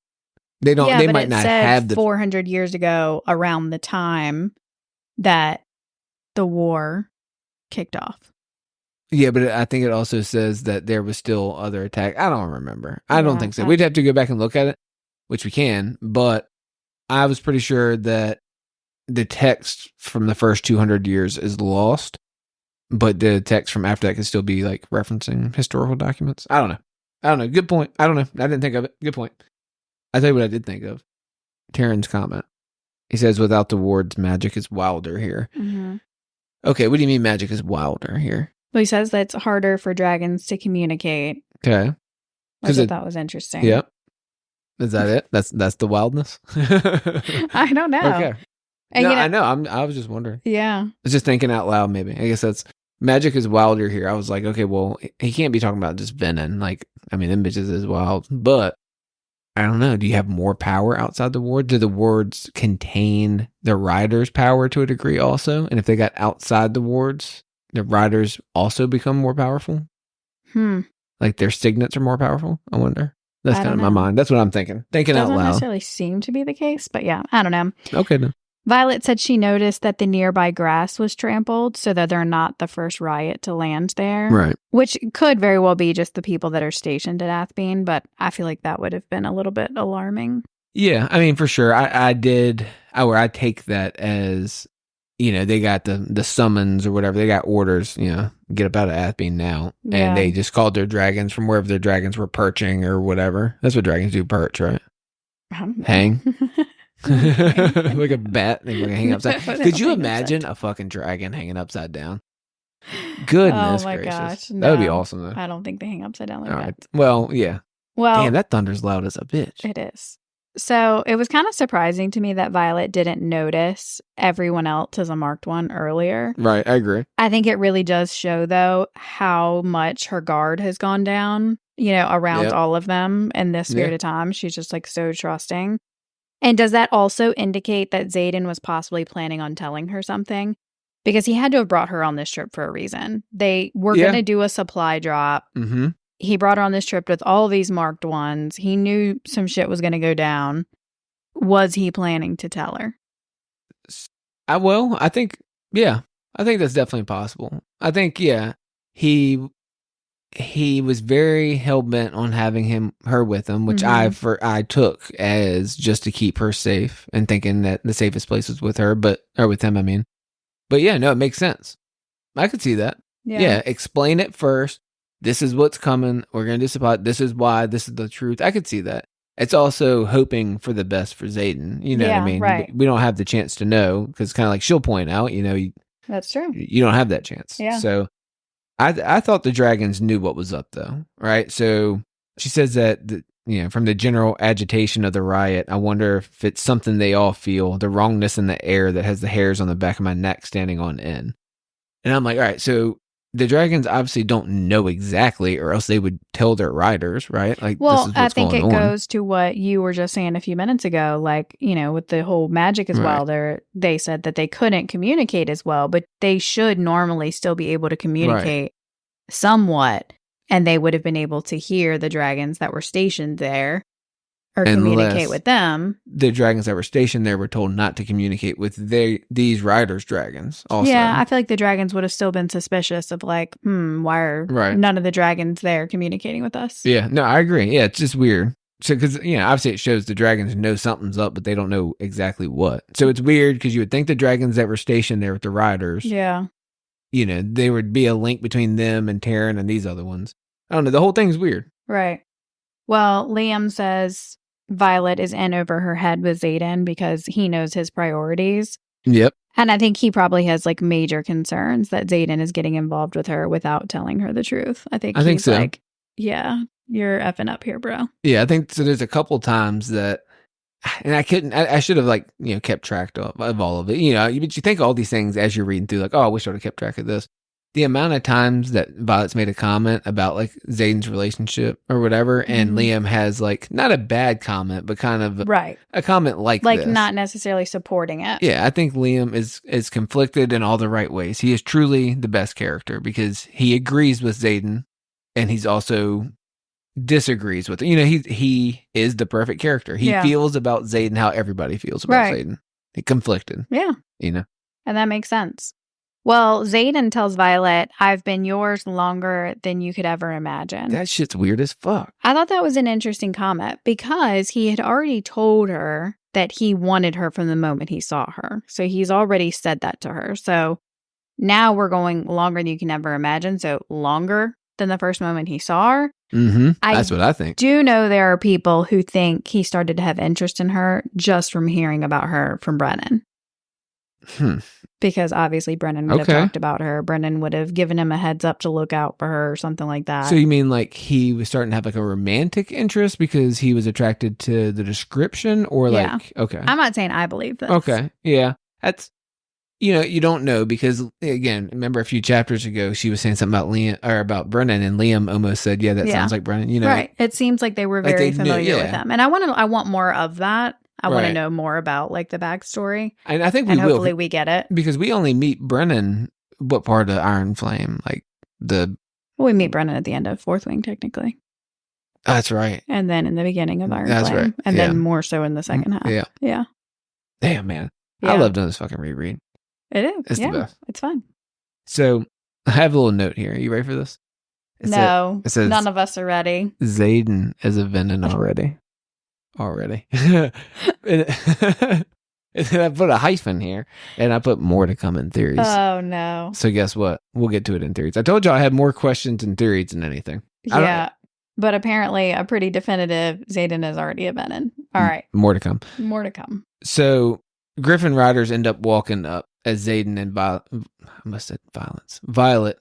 They might not have the 400 years ago around the time that the war kicked off. Yeah, but I think it also says that there was still other attacks. I don't remember. I don't think so. We'd have to go back and look at it, which we can, but I was pretty sure that the text from the first 200 years is lost, but the text from after that could still be like referencing historical documents. I don't know. Good point. I don't know. I didn't think of it. Good point. I'll tell you what I did think of. Taryn's comment. He says, without the wards, magic is wilder here. Mm-hmm. Okay, what do you mean magic is wilder here? Well, he says that it's harder for dragons to communicate. Okay. I thought that was interesting. Yep. Is that it? That's the wildness? I don't know. Okay. And I know. I was just wondering. Yeah. I was just thinking out loud, maybe. I guess that's magic is wilder here. I was like, okay, well, he can't be talking about just venom. Like, I mean, them bitches is wild. But I don't know. Do you have more power outside the ward? Do the wards contain the rider's power to a degree also? And if they got outside the wards, the riders also become more powerful? Like their signets are more powerful? I wonder. That's I kind of don't my know. mind. That's what I'm thinking. Thinking out Doesn't loud. necessarily seem to be the case, but yeah, I don't know. Okay, no. Violet said she noticed that the nearby grass was trampled, so that they're not the first riot to land there. Right. Which could very well be just the people that are stationed at Athbean, but I feel like that would have been a little bit alarming. Yeah, I mean, for sure. I take that as, they got the summons or whatever. They got orders, get up out of Athbean now. Yeah. And they just called their dragons from wherever their dragons were perching or whatever. That's what dragons do, perch, right? I don't know. Hang. Like a bat. They hang upside. They Could you hang imagine upside a fucking dragon hanging upside down? Goodness Oh my gracious. gosh. That would be no. awesome, though. I don't think they hang upside down like All that. right. Well, yeah. Well, Damn, that thunder's loud as a bitch. it is. So it was kind of surprising to me that Violet didn't notice everyone else as a marked one earlier. Right, I agree. I think it really does show, though, how much her guard has gone down, around Yep. all of them in this period Yeah. of time. She's just like so trusting. And does that also indicate that Xaden was possibly planning on telling her something? Because he had to have brought her on this trip for a reason. They were Yeah. going to do a supply drop. Mm-hmm. He brought her on this trip with all these marked ones. He knew some shit was going to go down. Was he planning to tell her? I think that's definitely possible. I think, he was very hell-bent on having her with him, which I took as just to keep her safe and thinking that the safest place was with her, or with him, I mean. But yeah, no, it makes sense. I could see that. Yeah, explain it first. This is what's coming. We're going to do supply. This is why. This is the truth. I could see that. It's also hoping for the best for Xaden. You know what I mean? Right. We don't have the chance to know because kind of like she'll point out, That's true. you don't have that chance. Yeah. So I thought the dragons knew what was up though. Right. So she says that, from the general agitation of the riot, I wonder if it's something they all feel, the wrongness in the air that has the hairs on the back of my neck standing on end. And I'm like, all right, so the dragons obviously don't know exactly, or else they would tell their riders, right? Like, Well, this is I what's think going it on. goes to what you were just saying a few minutes ago. Like, with the whole magic as well, they said that they couldn't communicate as well, but they should normally still be able to communicate somewhat. And they would have been able to hear the dragons that were stationed there or communicate with them. The dragons that were stationed there were told not to communicate with these riders' dragons also. Yeah, I feel like the dragons would have still been suspicious of like, why are none of the dragons there communicating with us? Yeah, no, I agree. Yeah, it's just weird. So, because, obviously it shows the dragons know something's up, but they don't know exactly what. So it's weird because you would think the dragons that were stationed there with the riders, there would be a link between them and Terran and these other ones. I don't know. The whole thing's weird. Right. Well, Liam says Violet is in over her head with Xaden because he knows his priorities. Yep. And I think he probably has like major concerns that Xaden is getting involved with her without telling her the truth. I think he's so. like, yeah, you're effing up here, bro. Yeah, I think so. There's a couple times that, and I should have kept track of all of it. But you think all these things as you're reading through, like, oh, I wish I would have kept track of this. The amount of times that Violet's made a comment about like Xaden's relationship or whatever, and Liam has like not a bad comment, but kind of a comment like this. Not necessarily supporting it. Yeah, I think Liam is conflicted in all the right ways. He is truly the best character because he agrees with Xaden, and he's also disagrees with it. He is the perfect character. He feels about Xaden how everybody feels about Xaden. He conflicted. Yeah. And that makes sense. Well, Xaden tells Violet, I've been yours longer than you could ever imagine. That shit's weird as fuck. I thought that was an interesting comment because he had already told her that he wanted her from the moment he saw her. So he's already said that to her. So now we're going longer than you can ever imagine. So longer than the first moment he saw her. Mm-hmm. That's what I think. Do know there are people who think he started to have interest in her just from hearing about her from Brennan. Because obviously Brennan would have talked about her. Brennan would have given him a heads up to look out for her or something like that. So you mean like he was starting to have like a romantic interest because he was attracted to the description or like, okay. I'm not saying I believe this. Okay. Yeah. That's, you don't know because again, remember a few chapters ago, she was saying something about Liam or about Brennan and Liam almost said, yeah, that sounds like Brennan, Right. It seems like they were very familiar with him. And I want more of that. I want to know more about like the backstory. And I think we will. Hopefully we get it. Because we only meet Brennan, what part of Iron Flame? Like we meet Brennan at the end of Fourth Wing, technically. That's right. And then in the beginning of Iron That's Flame. right. And Yeah. then more so in the second half. Yeah. Yeah. Damn, man. Yeah. I love doing this fucking reread. It is. It's the best. It's fun. So I have a little note here. Are you ready for this? It says, none of us are ready. Zayden is a venom already. And then I put a hyphen here, and I put more to come in theories. Oh, no. So guess what? We'll get to it in theories. I told you I had more questions and theories than anything. Yeah. But apparently a pretty definitive Zayden is already a venom. All right. More to come. More to come. So Griffin riders end up walking up as Zayden and Violet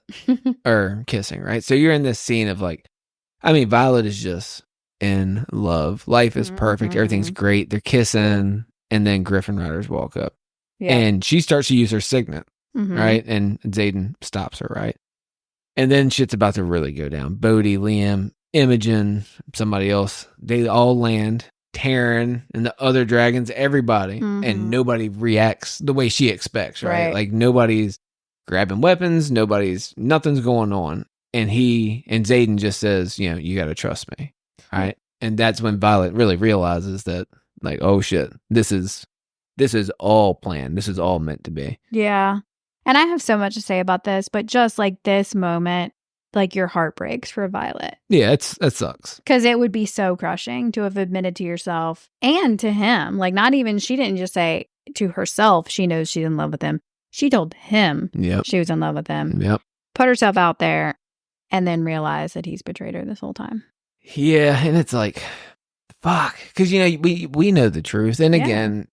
are kissing, right? So you're in this scene of like, I mean, Violet is just in love. Life is perfect. Everything's great. They're kissing. And then Griffin riders walk up. Yeah. And she starts to use her signet, right? And Zayden stops her, right? And then shit's about to really go down. Bodhi, Liam, Imogen, somebody else, they all land. Taryn and the other dragons, everybody. And nobody reacts the way she expects, right? Like nobody's grabbing weapons. Nothing's going on. And Zayden just says, you know, you got to trust me, right? And that's when Violet really realizes that, like, oh shit, this is all planned. This is all meant to be. Yeah. And I have so much to say about this, but just like this moment, like your heart breaks for Violet. Yeah, that sucks. Because it would be so crushing to have admitted to yourself and to him. Like she didn't just say to herself, she knows she's in love with him. She told him she was in love with him. Yep. Put herself out there and then realize that he's betrayed her this whole time. Yeah, and it's like, fuck. Because, you know, we know the truth. And again,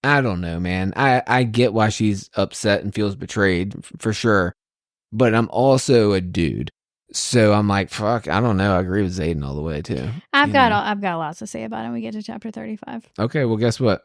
I don't know, man. I get why she's upset and feels betrayed, for sure. But I'm also a dude. So I'm like, fuck, I don't know. I agree with Zayden all the way, too. I've got lots to say about it when we get to chapter 35. Okay, well, guess what?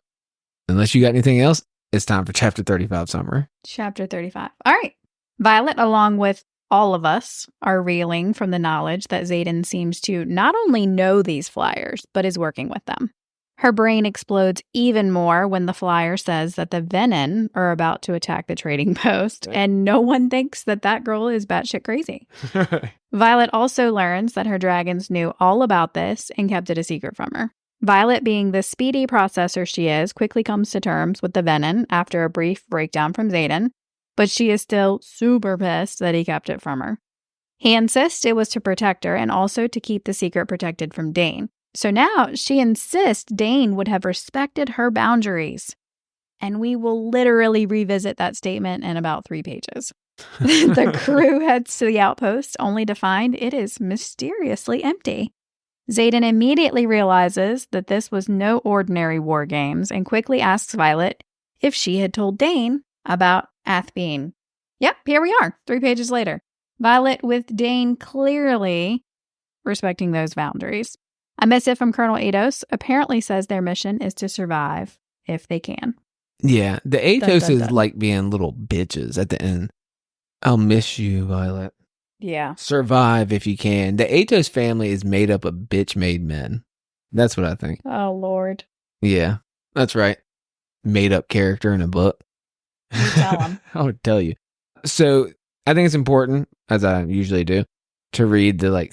Unless you got anything else, it's time for chapter 35 summary. Chapter 35. All right. Violet, along with all of us, are reeling from the knowledge that Zayden seems to not only know these flyers, but is working with them. Her brain explodes even more when the flyer says that the Venom are about to attack the trading post, and no one thinks that girl is batshit crazy. Violet also learns that her dragons knew all about this and kept it a secret from her. Violet, being the speedy processor she is, quickly comes to terms with the Venom after a brief breakdown from Zayden, but she is still super pissed that he kept it from her. He insists it was to protect her and also to keep the secret protected from Dane. So now she insists Dane would have respected her boundaries. And we will literally revisit that statement in about 3 pages. The crew heads to the outpost only to find it is mysteriously empty. Zayden immediately realizes that this was no ordinary war games and quickly asks Violet if she had told Dane about Athbeen. Yep, here we are, 3 pages later. Violet with Dane clearly respecting those boundaries. A missive from Colonel Ados apparently says their mission is to survive if they can. Yeah, the Atos is like being little bitches at the end. I'll miss you, Violet. Yeah. Survive if you can. The Atos family is made up of bitch-made men. That's what I think. Oh, Lord. Yeah, that's right. Made up character in a book. You tell them. I'll tell you. So I think it's important, as I usually do, to read the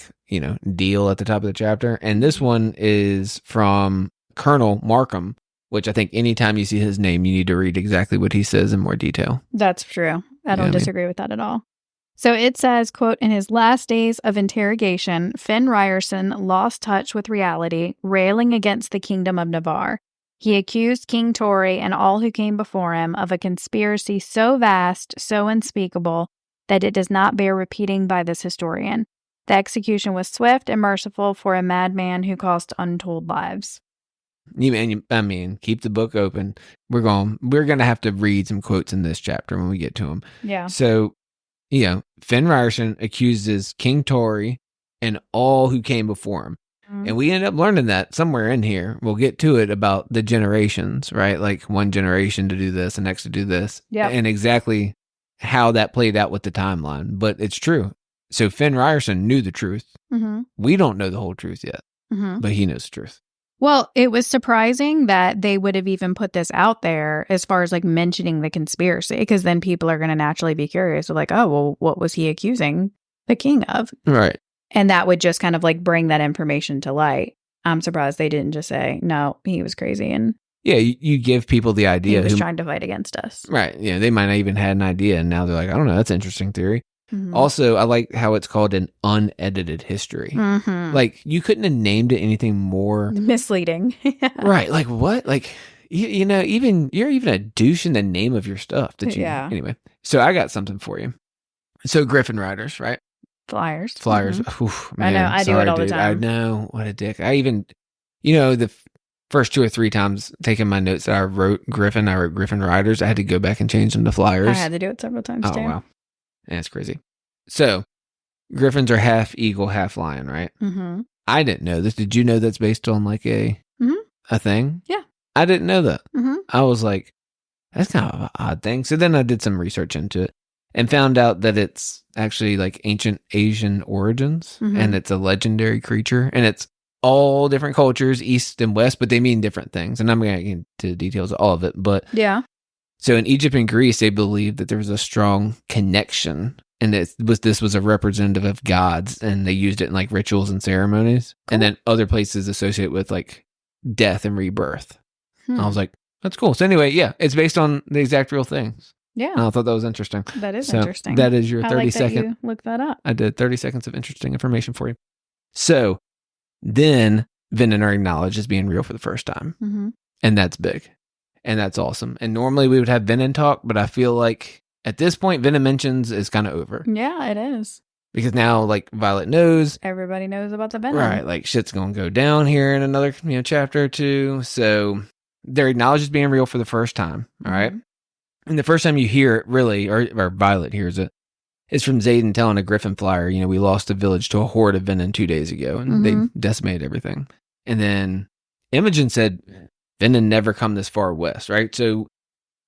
deal at the top of the chapter. And this one is from Colonel Markham, which I think anytime you see his name, you need to read exactly what he says in more detail. That's true. I don't disagree with that at all. So it says, quote, in his last days of interrogation, Finn Ryerson lost touch with reality, railing against the kingdom of Navarre. He accused King Tory and all who came before him of a conspiracy so vast, so unspeakable, that it does not bear repeating by this historian. The execution was swift and merciful for a madman who cost untold lives. Keep the book open. We're going to have to read some quotes in this chapter when we get to them. Yeah. So, Finn Ryerson accuses King Tory and all who came before him. And we end up learning that somewhere in here. We'll get to it about the generations, right? Like one generation to do this, the next to do this. Yeah. And exactly how that played out with the timeline. But it's true. So Finn Ryerson knew the truth. Mm-hmm. We don't know the whole truth yet, but he knows the truth. Well, it was surprising that they would have even put this out there as far as like mentioning the conspiracy, because then people are going to naturally be curious. Like, oh, well, what was he accusing the king of? Right. And that would just kind of like bring that information to light. I'm surprised they didn't just say, no, he was crazy and Yeah, you give people the idea. he was trying to fight against us. Right. Yeah, they might not even had an idea, and now they're like, I don't know, that's an interesting theory. Mhm. Also, I like how it's called an unedited history. Mhm. Like, you couldn't have named it anything more Misleading. right. Like, what? Like, you know, you're even a douche in the name of your stuff. Yeah. Anyway, so I got something for you. So Griffin Riders, right? Flyers. Flyers. Mhm. Oof, I know, man, I do it sorry, all the dude. time. I know. What a dick. I even, the first 2 or 3 times taking my notes that I wrote Griffin Riders. I had to go back and change them to Flyers. I had to do it several times Oh, too. wow. That's crazy. So, Griffins are half eagle, half lion, right? Mm-hmm. I didn't know this. Did you know that's based on like a thing? Yeah. I didn't know that. Mm-hmm. I was like, that's kind of an odd thing. So then I did some research into it and found out that it's actually like ancient Asian origins and it's a legendary creature and it's all different cultures, East and West, but they mean different things. And I'm going to get into the details of all of it. But Yeah. so in Egypt and Greece, they believed that there was a strong connection and this was a representative of gods and they used it in like rituals and ceremonies. Cool. And then other places associate with like death and rebirth. Hmm. I was like, that's cool. So anyway, yeah, it's based on the exact real things. Yeah. And I thought that was interesting. That is So interesting. that is your I 30 like that second. you look that up. I did 30 seconds of interesting information for you. So then Venom are acknowledged as being real for the first time. Mm-hmm. And that's big. And that's awesome. And normally we would have Venom talk, but I feel like at this point, Venom mentions is kind of over. Yeah, it is. Because now like Violet knows. Everybody knows about the venom. Right. Like shit's going to go down here in another chapter or two. So they're acknowledged as being real for the first time. All right. And the first time you hear it really, or Violet hears it, is from Zayden telling a Griffin flyer, we lost a village to a horde of Venom 2 days ago and they decimated everything. And then Imogen said, Venom never come this far west, right? So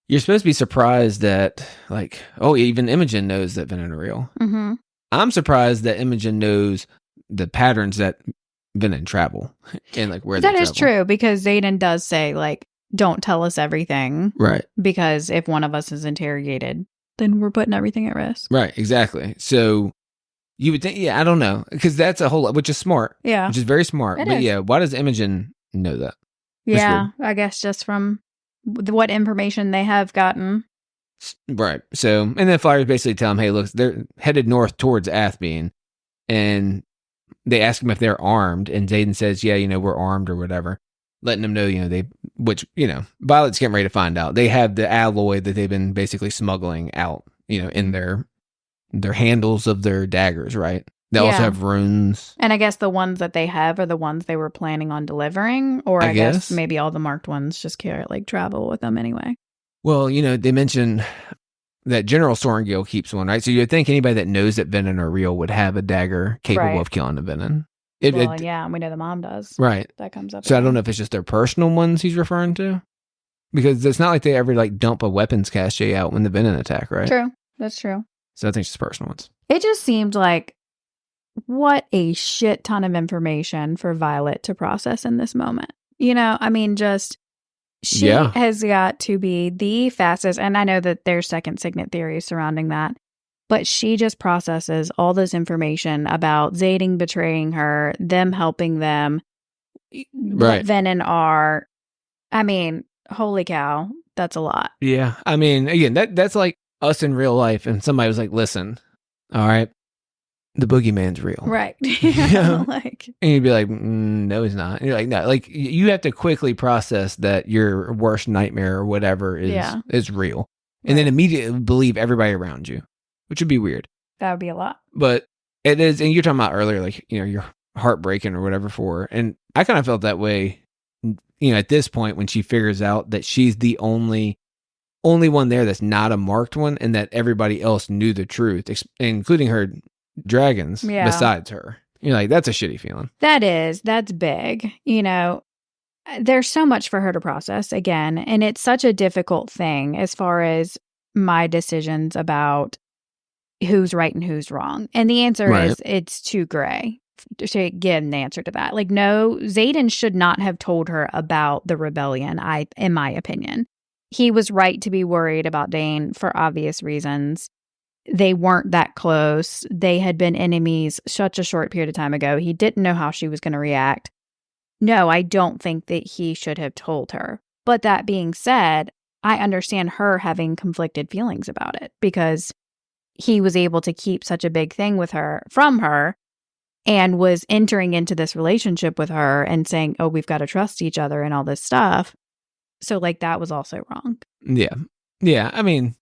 you're supposed to be surprised that like, oh, even Imogen knows that Venom are real. Mm-hmm. I'm surprised that Imogen knows the patterns that Venom travel and like where That they is travel. true because Zayden does say like, don't tell us everything. Right. Because if one of us is interrogated, then we're putting everything at risk. Right, exactly. So you would think, I don't know, because that's a whole lot, which is smart. Yeah. Which is very smart. It But is. yeah, why does Imogen know that? Yeah, I guess just from what information they have gotten. Right. So, and then Flyers basically tell him, hey, look, they're headed north towards Athbean. And they ask him if they're armed. And Zayden says, yeah, we're armed or whatever. Letting them know, Violet's getting ready to find out. They have the alloy that they've been basically smuggling out, in their handles of their daggers, right? They also have runes. And I guess the ones that they have are the ones they were planning on delivering. Or I guess maybe all the marked ones just travel with them anyway. Well, they mentioned that General Sorrengill keeps one, right? So you'd think anybody that knows that Venom are real would have a dagger capable of killing a Venom. Yeah, we know the mom does. Right. That comes up. So I don't know if it's just their personal ones he's referring to. Because it's not like they ever dump a weapons cache out when the Venom attack, right? True. That's true. So I think it's just personal ones. It just seemed like what a shit ton of information for Violet to process in this moment. She has got to be the fastest. And I know that there's second signet theories surrounding that. But she just processes all this information about Zayden betraying her, them helping them, what Venom are. I mean, holy cow, that's a lot. Yeah. I mean, again, that's like us in real life. And somebody was like, listen, all right, the boogeyman's real. Right. And you'd be like, no, he's not. And you're like, no, like you have to quickly process that your worst nightmare or whatever is real. And then immediately believe everybody around you. Which would be weird. That would be a lot. But it is, and you're talking about earlier, like, you're heartbreaking or whatever for her. And I kind of felt that way, at this point when she figures out that she's the only one there that's not a marked one and that everybody else knew the truth, including her dragons besides her. You're like, that's a shitty feeling. That's big. There's so much for her to process again. And it's such a difficult thing as far as my decisions about who's right and who's wrong. And the answer is it's too gray to give an answer to that. Like, no, Zayden should not have told her about the rebellion, in my opinion. He was right to be worried about Dane for obvious reasons. they weren't that close. They had been enemies such a short period of time ago. He didn't know how she was going to react. No, I don't think that he should have told her. But that being said, I understand her having conflicted feelings about it because he was able to keep such a big thing from her and was entering into this relationship with her and saying, oh, we've got to trust each other and all this stuff. So like that was also wrong. Yeah. Yeah. I mean,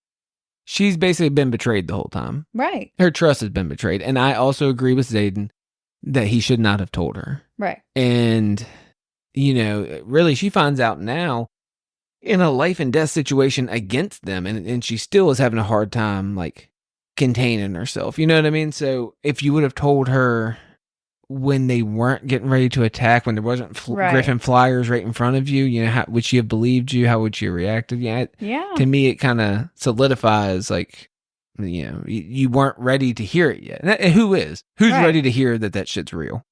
she's basically been betrayed the whole time. Right. Her trust has been betrayed. And I also agree with Zayden that he should not have told her. Right. And, really she finds out now in a life and death situation against them. And she still is having a hard time like containing herself. You know what I mean? So if you would have told her when they weren't getting ready to attack, when there wasn't Griffin flyers right in front of you, how would she have believed you? How would she have reacted? Yeah. To me, it kind of solidifies like, you weren't ready to hear it yet. And who is? Who's ready to hear that shit's real?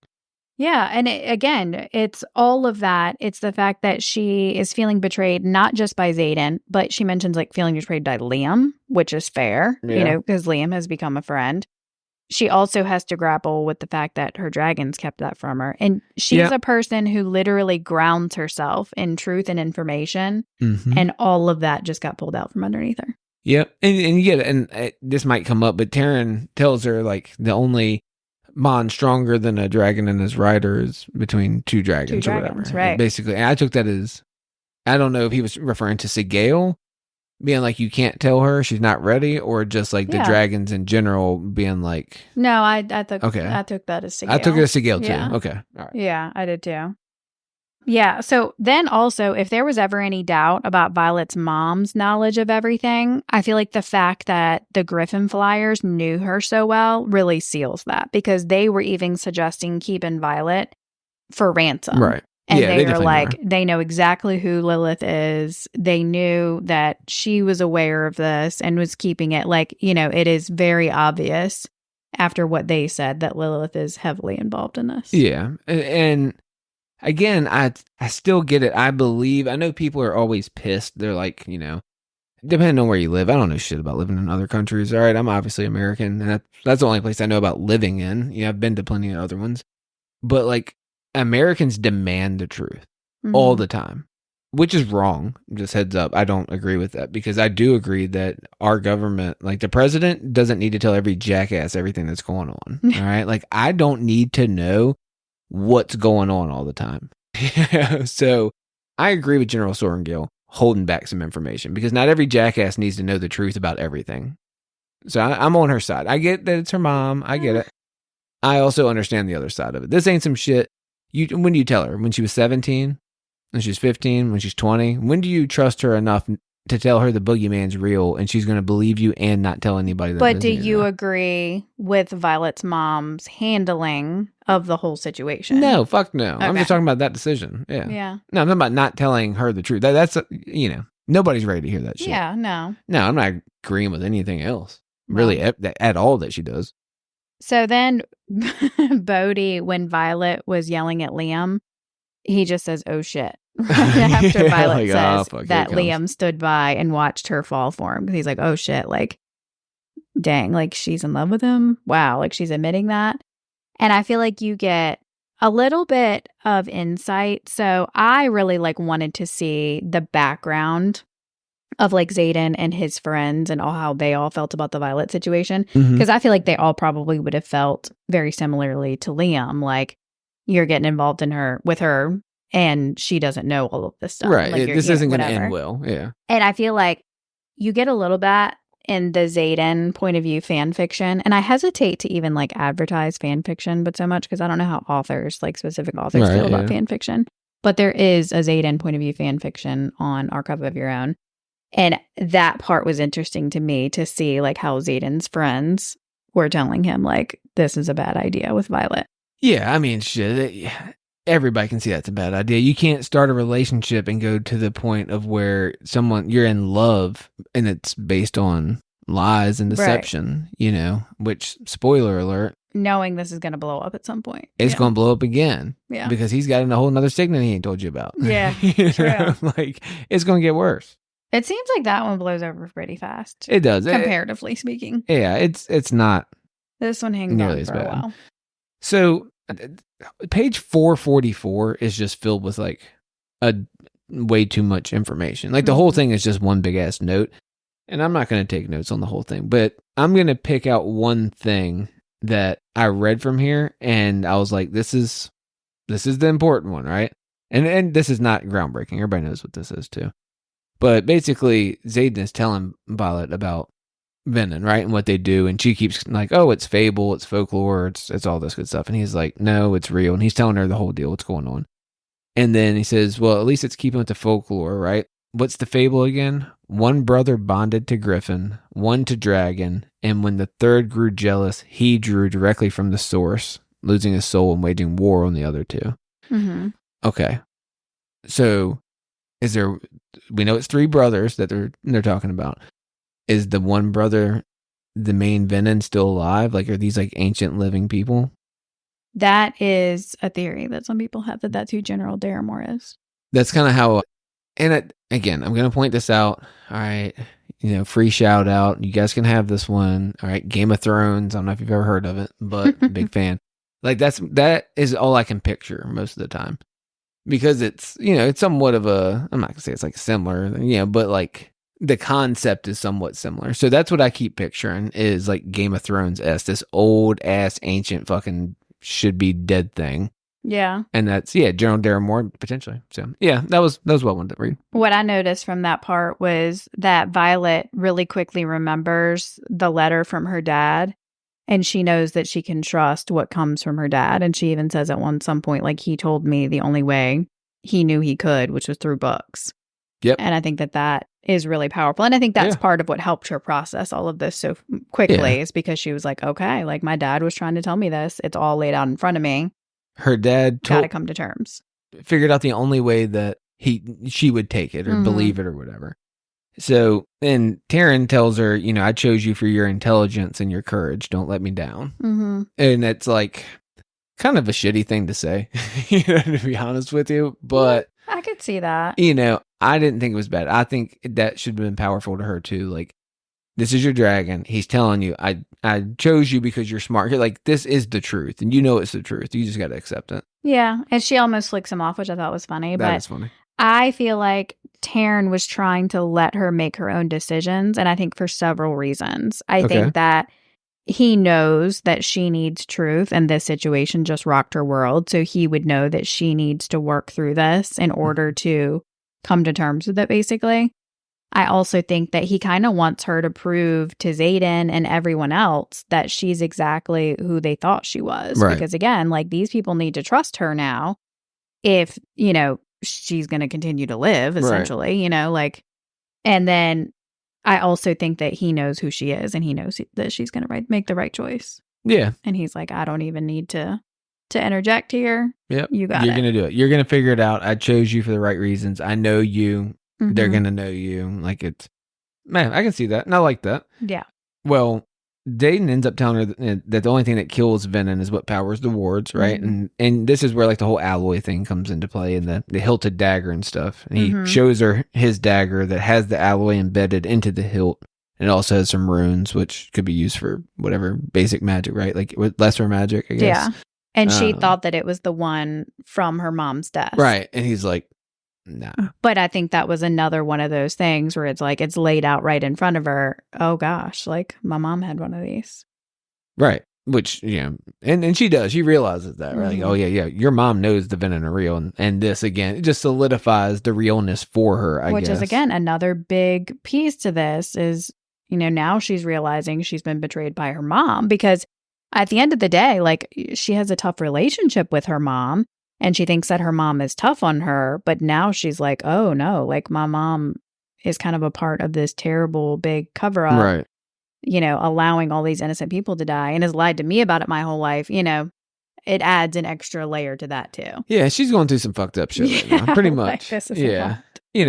Yeah. And again, it's all of that. It's the fact that she is feeling betrayed, not just by Zayden, but she mentions like feeling betrayed by Liam, which is fair, because Liam has become a friend. She also has to grapple with the fact that her dragons kept that from her. And she's a person who literally grounds herself in truth and information. Mm-hmm. And all of that just got pulled out from underneath her. Yep. And you get it. And this might come up, but Taryn tells her like the only bond stronger than a dragon and his rider is between two dragons or whatever. Right. Basically. And I took that as, I don't know if he was referring to Sigale being like, you can't tell her she's not ready, or just like the dragons in general being like. No, I took that as Sigale. I took it as Sigale too. Yeah. Okay. All right. Yeah, I did too. Yeah. So then also, if there was ever any doubt about Violet's mom's knowledge of everything, I feel like the fact that the Griffin Flyers knew her so well really seals that, because they were even suggesting keeping Violet for ransom. Right. And they were like, they know exactly who Lilith is. They knew that she was aware of this and was keeping it. Like, it is very obvious after what they said that Lilith is heavily involved in this. Yeah. And again, I still get it. I know people are always pissed. They're like, depending on where you live. I don't know shit about living in other countries. All right. I'm obviously American. And that's the only place I know about living in. I've been to plenty of other ones. But like, Americans demand the truth all the time, which is wrong. Just heads up. I don't agree with that, because I do agree that our government, like the president, doesn't need to tell every jackass everything that's going on. All right. Like, I don't need to know what's going on all the time. So I agree with General Sorrengill holding back some information, because not every jackass needs to know the truth about everything. So I'm on her side. I get that it's her mom. I get it. I also understand the other side of it. This ain't some shit. When do you tell her? When she was 17? When she's 15? When she's 20? When do you trust her enough to tell her the boogeyman's real and she's going to believe you and not tell anybody that? But do you agree with Violet's mom's handling of the whole situation? No, fuck no. Okay. I'm just talking about that decision. Yeah. Yeah. No, I'm talking about not telling her the truth. That's, nobody's ready to hear that shit. Yeah, no. No, I'm not agreeing with anything else, really, at all that she does. So then Bodhi, when Violet was yelling at Liam, he just says, oh shit. After Violet says that Liam stood by and watched her fall for him. He's like, oh shit, like, dang, like she's in love with him. Wow, like she's admitting that. And I feel like you get a little bit of insight. So I really wanted to see the background of Zayden and his friends and how they all felt about the Violet situation. Because I feel like they all probably would have felt very similarly to Liam. Like, you're getting involved with her and she doesn't know all of this stuff. Right. This isn't going to end well. Yeah. And I feel like you get a little bit in the Zayden point of view fan fiction. And I hesitate to even advertise fan fiction, but so much because I don't know how authors, specific authors feel about fan fiction. But there is a Zayden point of view fan fiction on Archive of Your Own. And that part was interesting to me to see how Zayden's friends were telling him this is a bad idea with Violet. Yeah, I mean, shit. Everybody can see that's a bad idea. You can't start a relationship and go to the point of where you're in love and it's based on lies and deception, which, spoiler alert, knowing this is going to blow up at some point. It's going to blow up again. Yeah. Because he's got a whole nother signal he ain't told you about. Yeah, true. It's going to get worse. It seems like that one blows over pretty fast. It does. Comparatively speaking. Yeah, it's not This one hangs nearly on as for a bad. while. So page 444 is just filled with like a way too much information. Like the whole thing is just one big ass note. And I'm not going to take notes on the whole thing, but I'm going to pick out one thing that I read from here, and I was like, this is the important one, right? And this is not groundbreaking. Everybody knows what this is too. But basically, Xaden is telling Violet about Venom, right? And what they do. And she keeps like, oh, it's fable, it's folklore, it's all this good stuff. And he's like, no, it's real. And he's telling her the whole deal, what's going on. And then he says, well, at least it's keeping with the folklore, right? What's the fable again? One brother bonded to Griffin, one to Dragon, and when the third grew jealous, he drew directly from the source, losing his soul and waging war on the other two. Mm-hmm. Okay. So we know it's 3 brothers that they're talking about. Is the one brother the main Venom still alive? Like, are these like ancient living people? That is a theory that some people have, that's who General Daramore is. That's kind of how, and again, I'm going to point this out. All right. Free shout out. You guys can have this one. All right. Game of Thrones. I don't know if you've ever heard of it, but big fan. Like that is all I can picture most of the time, because it's, it's somewhat of I'm not gonna say it's like similar, but like the concept is somewhat similar. So that's what I keep picturing is like Game of Thrones-esque, this old ass ancient fucking should be dead thing. Yeah. And that's, General Daramore potentially. So yeah, that was what I wanted to read. What I noticed from that part was that Violet really quickly remembers the letter from her dad, and she knows that she can trust what comes from her dad. And she even says at some point, like, he told me the only way he knew he could, which was through books. Yep. And I think that is really powerful. And I think that's part of what helped her process all of this so quickly is because she was like, okay, like my dad was trying to tell me this. It's all laid out in front of me. Her dad got to come to terms. Figured out the only way that she would take it or believe it or whatever. So, and Taryn tells her, I chose you for your intelligence and your courage. Don't let me down. Mm-hmm. And it's like kind of a shitty thing to say, to be honest with you. But I could see that. I didn't think it was bad. I think that should have been powerful to her too. Like, this is your dragon. He's telling you, I chose you because you're smart. You're like, this is the truth. And it's the truth. You just got to accept it. Yeah. And she almost flicks him off, which I thought was funny. That is funny. I feel like Taryn was trying to let her make her own decisions. And I think for several reasons. I think that he knows that she needs truth, and this situation just rocked her world. So he would know that she needs to work through this in order to come to terms with it, basically. I also think that he kind of wants her to prove to Xaden and everyone else that she's exactly who they thought she was. Right. Because again, like, these people need to trust her now if, she's going to continue to live, essentially, and then I also think that he knows who she is, and he knows that she's going to make the right choice. Yeah. And he's like, I don't even need to interject here. Yep. You're going to do it. You're going to figure it out. I chose you for the right reasons. I know you. Mm-hmm. They're going to know you. Like, it's, man, I can see that. And I like that. Yeah. Well, Xaden ends up telling her that the only thing that kills Venom is what powers the wards, right? Mm-hmm. And this is where like the whole alloy thing comes into play, and the hilted dagger and stuff. And he shows her his dagger that has the alloy embedded into the hilt. And it also has some runes, which could be used for whatever basic magic, right? Like lesser magic, I guess. Yeah. And she thought that it was the one from her mom's death. Right. And he's like, nah. But I think that was another one of those things where it's like, it's laid out right in front of her. Oh gosh, like my mom had one of these. Right. Which, and she does. She realizes that, right? Like, oh yeah, your mom knows the Venom are real. And this, again, it just solidifies the realness for her, I guess. Which is, again, another big piece to this is, now she's realizing she's been betrayed by her mom, because at the end of the day, like, she has a tough relationship with her mom. And she thinks that her mom is tough on her, but now she's like, oh no, like my mom is kind of a part of this terrible big cover up, right? Allowing all these innocent people to die, and has lied to me about it my whole life. It adds an extra layer to that too. Yeah, she's going through some fucked up shit right now, pretty much. Like, yeah,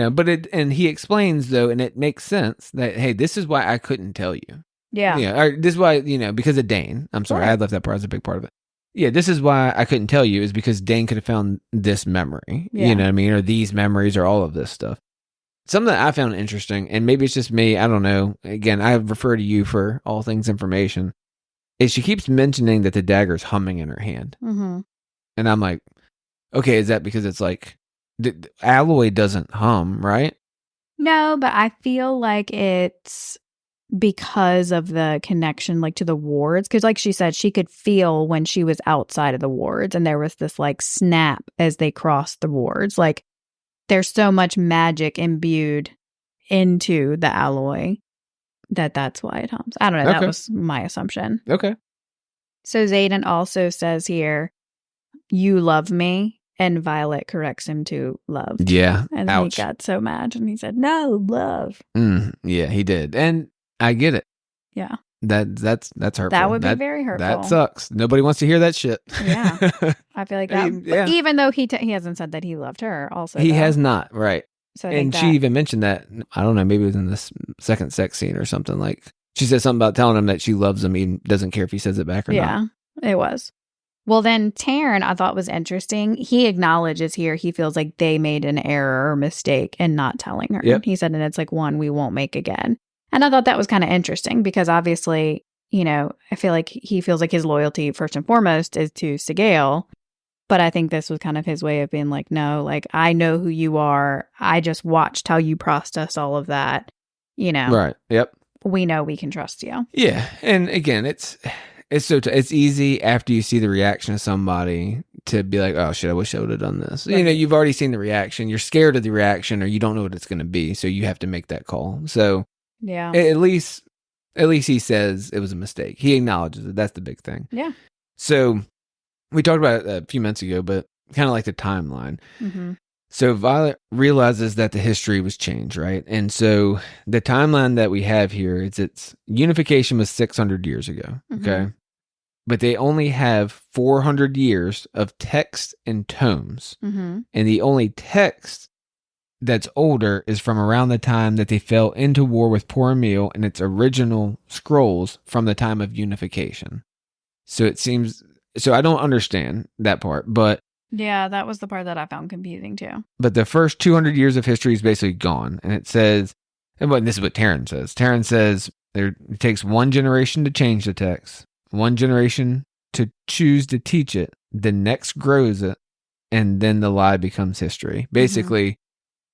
but and he explains though, and it makes sense that, hey, this is why I couldn't tell you. Yeah. Yeah. Or this is why, because of Dane. I'm sorry, I left that part as a big part of it. Yeah, this is why I couldn't tell you, is because Dane could have found this memory. Yeah. You know what I mean? Or these memories, or all of this stuff. something that I found interesting, and maybe it's just me, I don't know. Again, I refer to you for all things information. Is she keeps mentioning that the dagger's humming in her hand. Mm-hmm. And I'm like, okay, is that because it's like, the alloy doesn't hum, right? No, but I feel like it's because of the connection, like, to the wards. Because, like she said, she could feel when she was outside of the wards, and there was this, like, snap as they crossed the wards. Like, there's so much magic imbued into the alloy that's why it hums. I don't know. Okay. That was my assumption. Okay. So Xaden also says here, "You love me," and Violet corrects him to love. Yeah. And Ouch. he got so mad, and he said, "No, love." Yeah, he did. And I get it. Yeah. That's hurtful. That would be very hurtful. That sucks. Nobody wants to hear that shit. Yeah. I feel like that. Yeah. Even though he hasn't said that he loved her also. He though. has not, right. So I And think she even mentioned that, I don't know, maybe it was in this second sex scene or something. Like, she said something about telling him that she loves him, even doesn't care if he says it back or not. Yeah, it was. Well, then Taryn, I thought was interesting. He acknowledges here he feels like they made an error or mistake in not telling her. Yep. He said, and it's like one we won't make again. And I thought that was kind of interesting because obviously, you know, I feel like he feels like his loyalty first and foremost is to Sigale. But I think this was kind of his way of being like, no, like, I know who you are. I just watched how you processed all of that. You know, Right. Yep. We know we can trust you. Yeah. And again, it's it's easy after you see the reaction of somebody to be like, oh shit, I wish I would have done this. Right. You know, you've already seen the reaction. You're scared of the reaction, or you don't know what it's going to be. So you have to make that call. So Yeah. at least he says it was a mistake. He acknowledges it. That's the big thing. Yeah. So we talked about it a few minutes ago, but kind of like the timeline. Mm-hmm. So Violet realizes that the history was changed, right? And so the timeline that we have here is its unification was 600 years ago, okay? But they only have 400 years of text and tomes. Mm-hmm. And the only text that's older is from around the time that they fell into war with Poor Emil and its original scrolls from the time of unification. So it seems... So I don't understand that part, but... Yeah, that was the part that I found confusing too. But the first 200 years of history is basically gone. And it says... And this is what Taryn says. Taryn says it takes one generation to change the text, one generation to choose to teach it, the next grows it, and then the lie becomes history. Basically,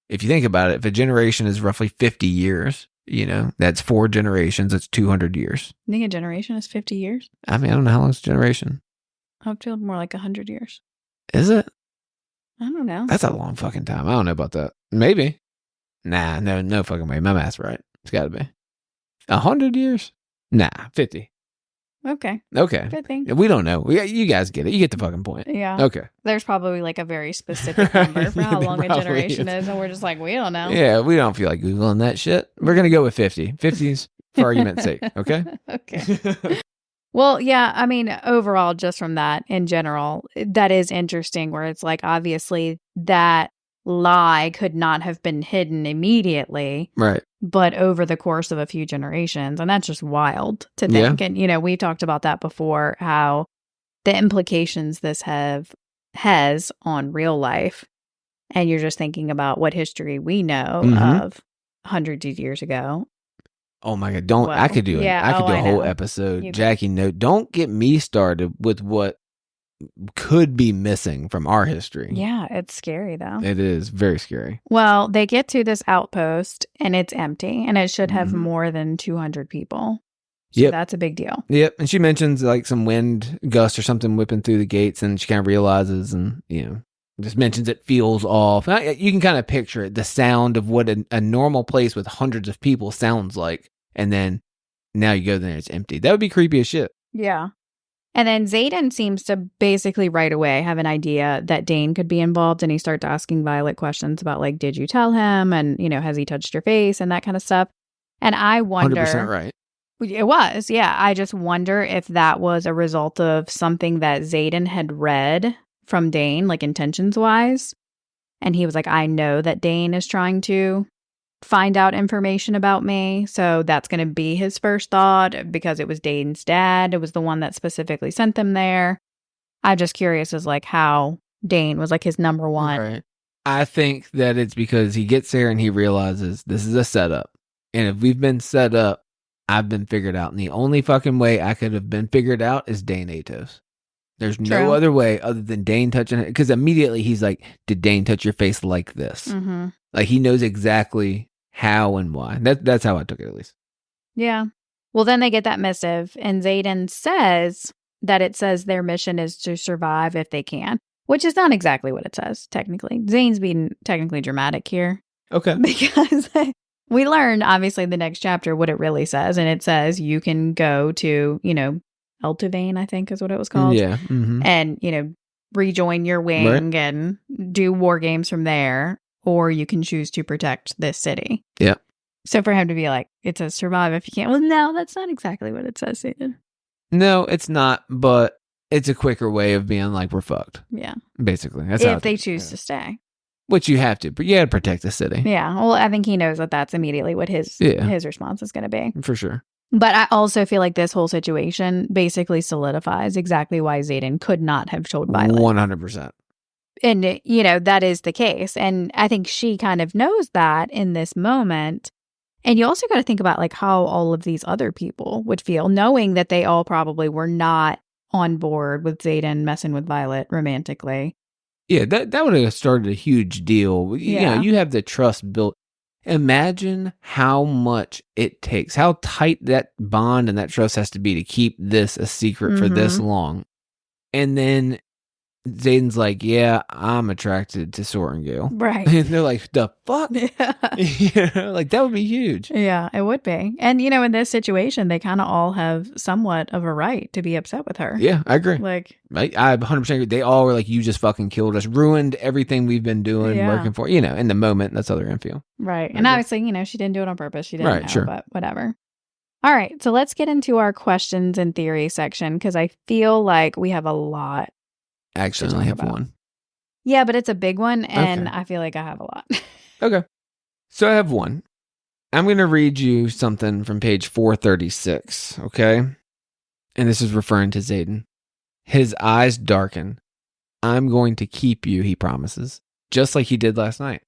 if you think about it, if a generation is roughly 50 years... You know, that's 4 generations. That's 200 years. I think a generation is 50 years. I mean, I don't know how long's a generation. I feel more like 100 years. Is it? I don't know. That's a long fucking time. I don't know about that. Maybe. Nah, no fucking way. My math's right. It's got to be 100 years. Nah, 50. Okay. Okay. Good thing. We don't know. You guys get it. You get the fucking point. Yeah. Okay. There's probably like a very specific number for how There long a probably generation is. is, and we're just like, we don't know. Yeah, we don't feel like Googling that shit. We're going to go with 50. 50's for argument's sake. Okay. Okay. Well, yeah, I mean, overall, just from that in general, that is interesting where it's like, obviously, that lie could not have been hidden immediately, Right. but over the course of a few generations. And that's just wild to think. Yeah. And, you know, we talked about that before, how the implications this has on real life. And you're just thinking about what history we know of hundreds of years ago. Oh my God. I could do it. Yeah, I could do a I whole know. episode. You could. Jackie, no, don't get me started with what could be missing from our history. Yeah, it's scary though. It is very scary. Well, they get to this outpost and it's empty and it should have Mhm. more than 200 people. So Yep. that's a big deal. Yep. And she mentions like some wind gust or something whipping through the gates, and she kind of realizes and, just mentions it feels off. You can kind of picture it, the sound of what a normal place with hundreds of people sounds like. And then now you go there and it's empty. That would be creepy as shit. Yeah. And then Xaden seems to basically right away have an idea that Dane could be involved, and he starts asking Violet questions about like, did you tell him? And, has he touched your face and that kind of stuff. And I wonder... 100% right. It was, yeah. I just wonder if that was a result of something that Xaden had read from Dane, like intentions-wise. And he was like, I know that Dane is trying to find out information about me. So that's going to be his first thought because it was Dane's dad. It was the one that specifically sent them there. I'm just curious as like how Dane was like his number one Right. I think that it's because he gets there and he realizes this is a setup. And if we've been set up, I've been figured out. And the only fucking way I could have been figured out is Dane Atos. There's no True. other way other than Dane touching it. Because immediately he's like, did Dane touch your face like this? Mm-hmm. Like he knows exactly how and why. That's how I took it, at least. Yeah. Well, then they get that missive, and Xaden says that it says their mission is to survive if they can, which is not exactly what it says, technically. Zane's being technically dramatic here. Okay. Because we learned, obviously, the next chapter what it really says, and it says you can go to, Eltavane, I think is what it was called. Yeah. Mm-hmm. And, rejoin your wing and do war games from there, or you can choose to protect this city. Yeah. So for him to be like, it says survive if you can. Well, no, that's not exactly what it says, Xaden. No, it's not, but it's a quicker way of being like, we're fucked. Yeah. Basically. That's If they choose to stay. Which you have to, but you got to protect the city. Yeah. Well, I think he knows that that's immediately what his response is going to be. For sure. But I also feel like this whole situation basically solidifies exactly why Xaden could not have told Violet. 100%. And, that is the case. And I think she kind of knows that in this moment. And you also got to think about like how all of these other people would feel, knowing that they all probably were not on board with Xaden messing with Violet romantically. Yeah, that would have started a huge deal. Yeah. You have the trust built. Imagine how much it takes, how tight that bond and that trust has to be to keep this a secret for this long. And then Xaden's like, yeah, I'm attracted to Sorengale. Right. And they're like, the fuck? Yeah. Like that would be huge. Yeah, it would be. And, in this situation, they kind of all have somewhat of a right to be upset with her. Yeah, I agree. Like, I 100% agree. They all were like, you just fucking killed us, ruined everything we've been doing, working for, in the moment. That's how they're going to feel. Right. And obviously, she didn't do it on purpose. She didn't know, sure. But whatever. All right. So let's get into our questions and theory section because I feel like we have a lot. Actually, I only have one. Yeah, but it's a big one, and I feel like I have a lot. Okay. So I have one. I'm going to read you something from page 436, okay? And this is referring to Xaden. His eyes darken. I'm going to keep you, he promises, just like he did last night.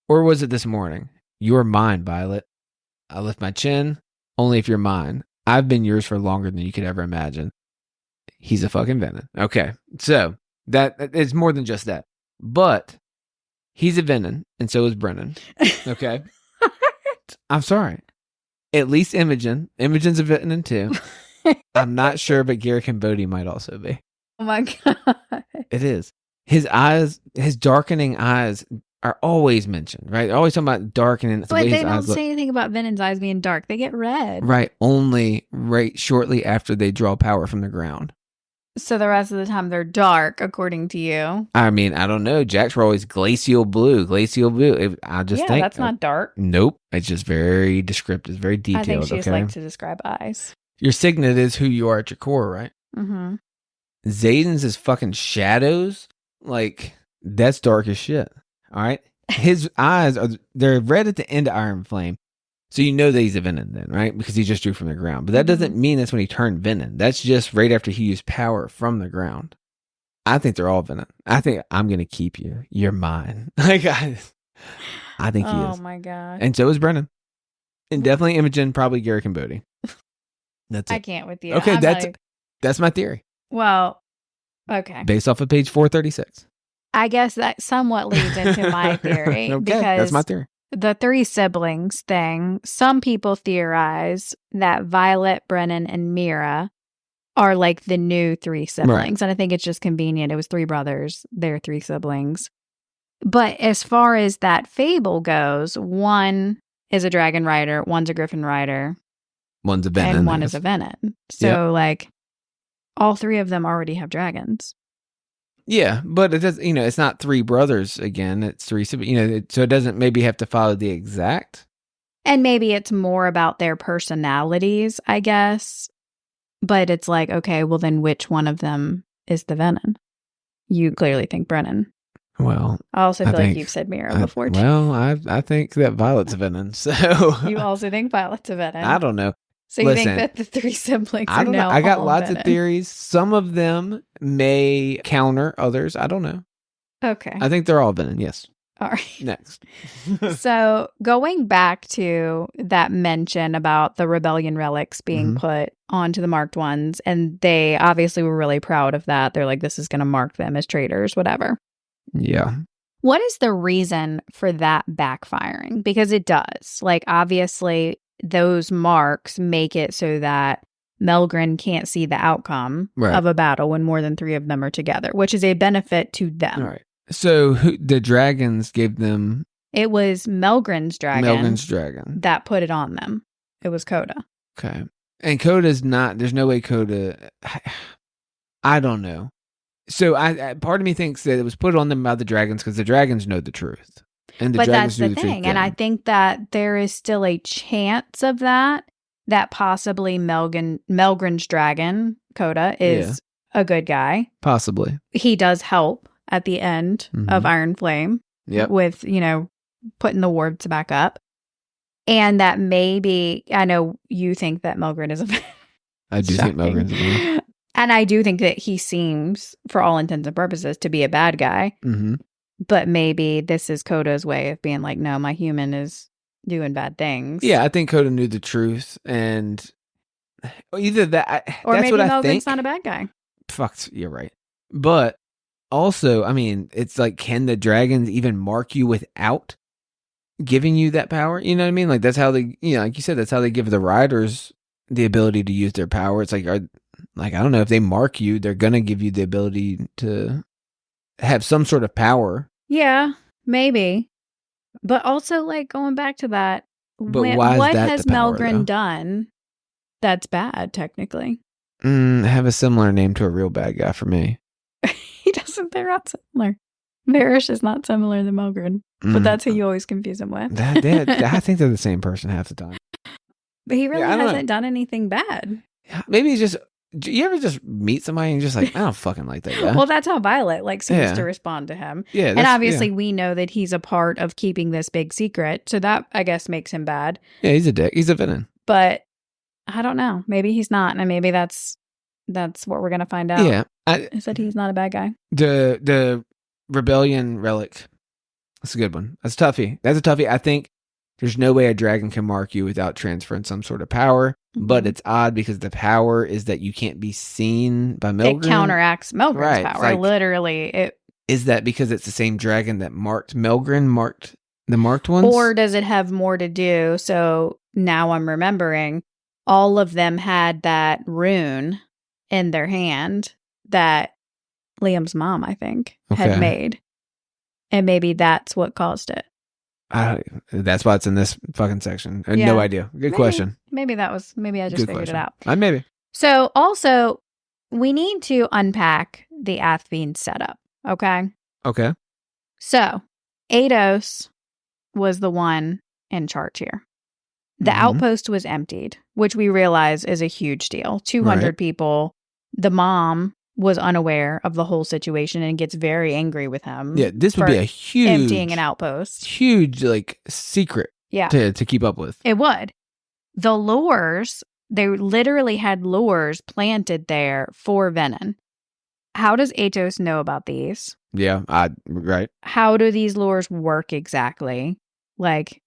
Or was it this morning? You're mine, Violet. I lift my chin, only if you're mine. I've been yours for longer than you could ever imagine. He's a fucking Venom. Okay, so that it's more than just that. But he's a Venom, and so is Brennan. Okay? I'm sorry. At least Imogen. Imogen's a Venom too. I'm not sure, but Garrick and Bodhi might also be. Oh my God. It is. His eyes, his darkening eyes are always mentioned, right? They're always talking about darkening. But they don't say anything about Venom's eyes being dark. They get red. Right. Only right shortly after they draw power from the ground. So the rest of the time they're dark, according to you. I mean, I don't know. Jacks were always glacial blue. I just think that's not dark. Nope. It's just very descriptive, very detailed. I think she just likes to describe eyes. Your signet is who you are at your core, right? Mm-hmm. Xaden's is fucking shadows. Like, that's dark as shit. All right? His eyes they're red at the end of Iron Flame. So you know that he's a Venom then, right? Because he just drew from the ground. But that doesn't mean that's when he turned Venom. That's just right after he used power from the ground. I think they're all Venom. I think I'm going to keep you. You're mine. Like, I think he is. Oh my God. And so is Brennan. And definitely Imogen, probably Garrick and Bodhi. That's it. I can't with you. Okay, that's my theory. Well, okay. Based off of page 436. I guess that somewhat leads into my theory. Okay, because that's my theory. The 3 siblings thing, some people theorize that Violet, Brennan, and Mira are like the new 3 siblings. Right. And I think it's just convenient. It was 3 brothers. They're 3 siblings. But as far as that fable goes, one is a dragon rider, one's a griffin rider. One's a Venom. And one is a Venom. So like all 3 of them already have dragons. Yeah, but it does. It's not 3 brothers again. It's 3 siblings. So it doesn't maybe have to follow the exact. And maybe it's more about their personalities, I guess. But it's like, okay, well then which one of them is the Venom? You clearly think Brennan. Well, I also feel like you've said Mira before too. Well, I think that Violet's a Venom. So you also think Violet's a Venom. I don't know. So you think that the 3 siblings I are don't now know. I got all lots Venom. of theories. Some of them may counter others. I don't know. Okay. I think they're all Venom, yes. All right. Next. So going back to that mention about the rebellion relics being put onto the marked ones, and they obviously were really proud of that. They're like, this is going to mark them as traitors, whatever. Yeah. What is the reason for that backfiring? Because it does. Like, obviously, those marks make it so that Melgren can't see the outcome of a battle when more than 3 of them are together, which is a benefit to them. All right. So the dragons gave them... It was Melgren's dragon. Melgren's dragon. That put it on them. It was Coda. Okay. And Coda's not... There's no way Coda... I don't know. So I part of me thinks that it was put on them by the dragons because the dragons know the truth. And the but dragons that's do the truth thing. And I think that there is still a chance of that possibly Melgren's dragon, Coda, is a good guy. Possibly. He does help at the end of Iron Flame with, putting the wards back up. And that maybe, I know you think that Melgren is a I do think Melgren's a villain. And I do think that he seems, for all intents and purposes, to be a bad guy. Mm-hmm. But maybe this is Coda's way of being like, no, my human is doing bad things. Yeah, I think Coda knew the truth. And either that... Or that's maybe what I Melgren's think. not a bad guy. Fucked, you're right. But also, I mean, it's like, can the dragons even mark you without giving you that power? You know what I mean? Like, that's how they, like you said, that's how they give the riders the ability to use their power. It's like, I don't know, if they mark you, they're going to give you the ability to have some sort of power. Yeah, maybe. But also, like, going back to that, but why is what that has the power, Melgren though? done that's bad, technically? Have a similar name to a real bad guy for me. He doesn't, they're not similar. Varish is not similar to Melgren, but that's who you always confuse him with. I think they're the same person half the time. But he really don't know. hasn't done anything bad. Maybe he's just... Do you ever just meet somebody and you're just like, I don't fucking like that guy? Well, that's how Violet seems to respond to him. Yeah, and obviously we know that he's a part of keeping this big secret, so that I guess makes him bad. Yeah, he's a dick. He's a villain. But I don't know. Maybe he's not, and maybe that's what we're gonna find out. Yeah, is that he's not a bad guy. The rebellion relic. That's a good one. That's a toughie. I think there's no way a dragon can mark you without transferring some sort of power. But it's odd because the power is that you can't be seen by Melgren. It counteracts Melgren's power. Like, literally. Is that because it's the same dragon that marked Melgren, marked the marked ones? Or does it have more to do? So now I'm remembering all of them had that rune in their hand that Liam's mom, I think, had made. And maybe that's what caused it. That's why it's in this fucking section. I had no idea. Good question. Maybe I just figured it out. Maybe. So also, we need to unpack the Athveen setup. Okay. So, Ados was the one in charge here. The outpost was emptied, which we realize is a huge deal. 200 people. The mom was unaware of the whole situation and gets very angry with him. Yeah, this would be a huge... emptying an outpost. Huge, secret to keep up with. It would. The lures, they literally had lures planted there for Venom. How does Atos know about these? Yeah, right. How do these lures work exactly? Like,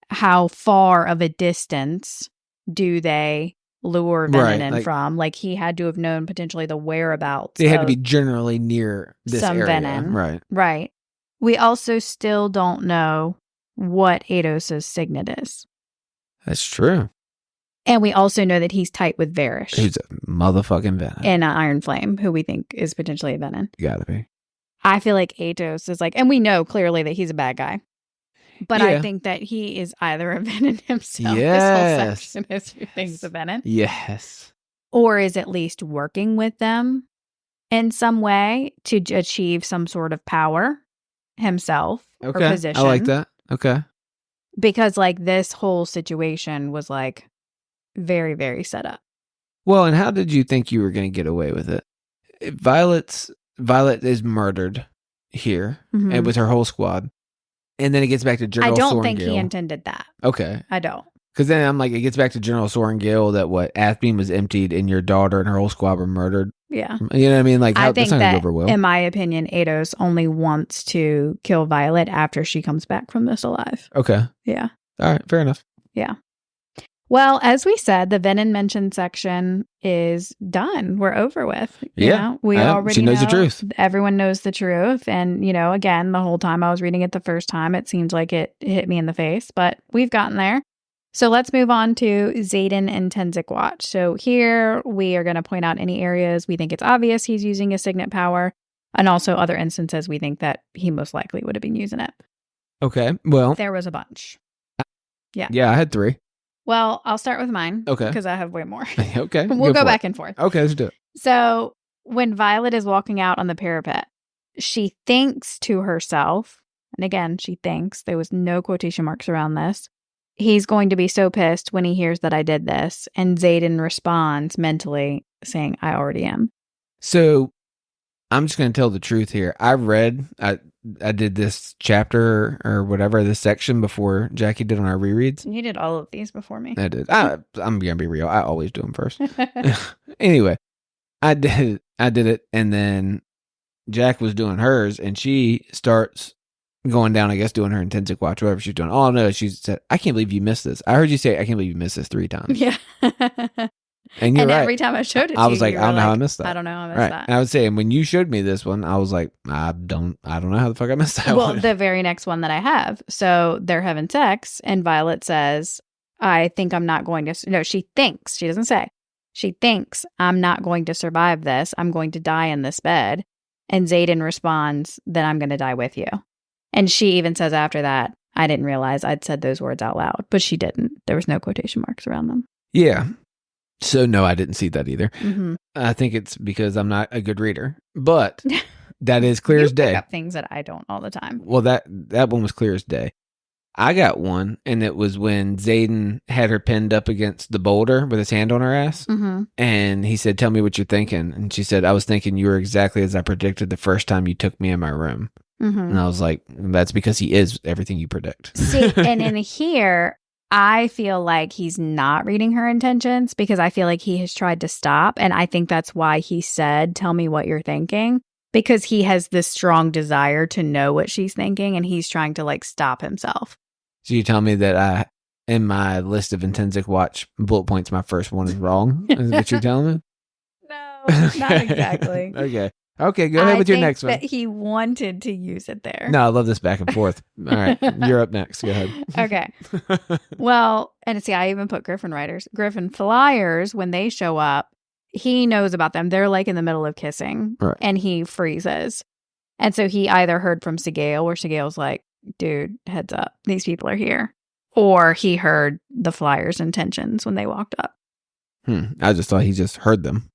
how far of a distance do they lure Venom in from? Like, he had to have known potentially the whereabouts. They had to be generally near this some area. Venom. Right. We also still don't know what Ados' signet is. That's true. And we also know that he's tight with Varish. Who's a motherfucking Venom. And Iron Flame, who we think is potentially a Venom. Gotta be. I feel like Atos is and we know clearly that he's a bad guy. But I think that he is either a Venom himself. Yes. This whole section is who thinks a Venom. Yes. Or is at least working with them in some way to achieve some sort of power himself or position. I like that. Okay. Because this whole situation was very, very set up. Well, and how did you think you were going to get away with it? Violet is murdered here and with her whole squad. And then it gets back to General Sorengale. I don't think he intended that. Okay. I don't. Because then I'm it gets back to General Sorengale that Athbeam was emptied and your daughter and her whole squad were murdered. Yeah. You know what I mean? Like, I think that's not gonna go that, over well. in my opinion, Ados only wants to kill Violet after she comes back from this alive. Okay. Yeah. All right. Fair enough. Yeah. Well, as we said, the Venom mention section is done. We're over with. You know, we already she knows know, the truth. Everyone knows the truth. And, again, the whole time I was reading it the first time, it seems like it hit me in the face, but we've gotten there. So let's move on to Xaden and Tenzin Watch. So here we are going to point out any areas we think it's obvious he's using a signet power, and also other instances we think that he most likely would have been using it. Okay. Well, There was a bunch. yeah, I had 3. Well, I'll start with mine. Okay. Because I have way more. Okay. We'll go for back it. and forth. Okay, let's do it. So when Violet is walking out on the parapet, she thinks to herself, and again, she thinks, there was no quotation marks around this, he's going to be so pissed when he hears that I did this. And Xaden responds mentally saying, I already am. So I'm just going to tell the truth here. I did this chapter or whatever, this section before Jackie did on our rereads. You did all of these before me. I did. I'm going to be real. I always do them first. Anyway, I did it. And then Jack was doing hers and she starts going down, I guess, doing her intensive watch, whatever she's doing. Oh no, she said, I can't believe you missed this. I heard you say, I can't believe you missed this 3 times. Yeah. And you're right. Every time I showed it to I was you, like, you I don't were know how I like, missed that. I don't know how I missed Right. that. And I would say, and when you showed me this one, I was like, I don't know how the fuck I missed that Well, one. the very next one that I have. So they're having sex, and Violet says, I think I'm not going to. No, she thinks. She doesn't say. She thinks, I'm not going to survive this. I'm going to die in this bed. And Xaden responds, then I'm going to die with you. And she even says after that, I didn't realize I'd said those words out loud. But she didn't. There was no quotation marks around them. Yeah. So no, I didn't see that either. Mm-hmm. I think it's because I'm not a good reader, but that is clear as You day. pick up things that I don't all the time. Well, that one was clear as day. I got one, and it was when Xaden had her pinned up against the boulder with his hand on her ass, Mm-hmm. and he said, "Tell me what you're thinking." And she said, "I was thinking you were exactly as I predicted the first time you took me in my room." Mm-hmm. And I was like, "That's because he is everything you predict." See, and in here, I feel like he's not reading her intentions because I feel like he has tried to stop. And I think that's why he said, tell me what you're thinking, because he has this strong desire to know what she's thinking and he's trying to like stop himself. So you tell me that in my list of intensive watch bullet points, my first one is wrong? Is what you're telling me? No, not exactly. Okay, go ahead with your next one. That he wanted to use it there. No, I love this back and forth. All right, you're up next. Go ahead. Okay. Well, and see, I even put Griffin Flyers, when they show up, he knows about them. They're like in the middle of kissing, right. And he freezes. And so he either heard from Sigale, where Sigale's like, dude, heads up, these people are here. Or he heard the Flyers' intentions when they walked up. I just thought he just heard them.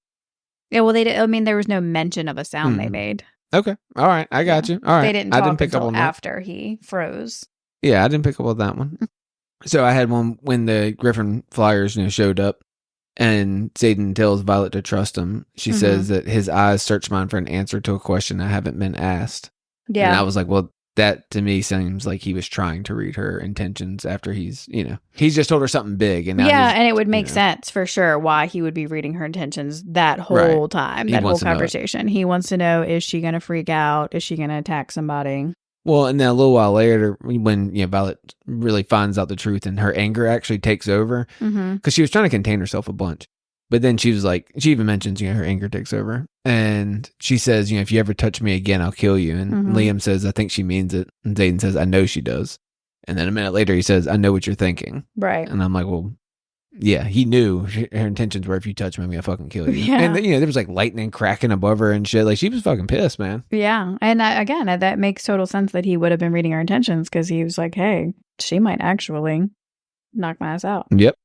Yeah, well, they did. I mean, there was no mention of a sound they made. Okay. All right. I got you. All right. They didn't talk I didn't pick up until on that. after he froze. Yeah, I didn't pick up on that one. So I had one when the Griffin Flyers, showed up, and Xaden tells Violet to trust him. She says that his eyes search mine for an answer to a question I haven't been asked. Yeah. And I was like, well, that to me seems like he was trying to read her intentions after he's just told her something big. And now and it would make sense for sure why he would be reading her intentions that whole time, that whole conversation. He wants to know, is she going to freak out? Is she going to attack somebody? Well, and then a little while later, when Violet really finds out the truth and her anger actually takes over, because she was trying to contain herself a bunch. But then she was like, she even mentions, her anger takes over. And she says, if you ever touch me again, I'll kill you. And Liam says, I think she means it. And Xaden says, I know she does. And then a minute later, he says, I know what you're thinking. Right. And I'm like, well, yeah, he knew her intentions were, if you touch me, I'm going to fucking kill you. Yeah. And, there was like lightning cracking above her and shit. Like, she was fucking pissed, man. Yeah. And again, that makes total sense that he would have been reading her intentions because he was like, hey, she might actually knock my ass out. Yep.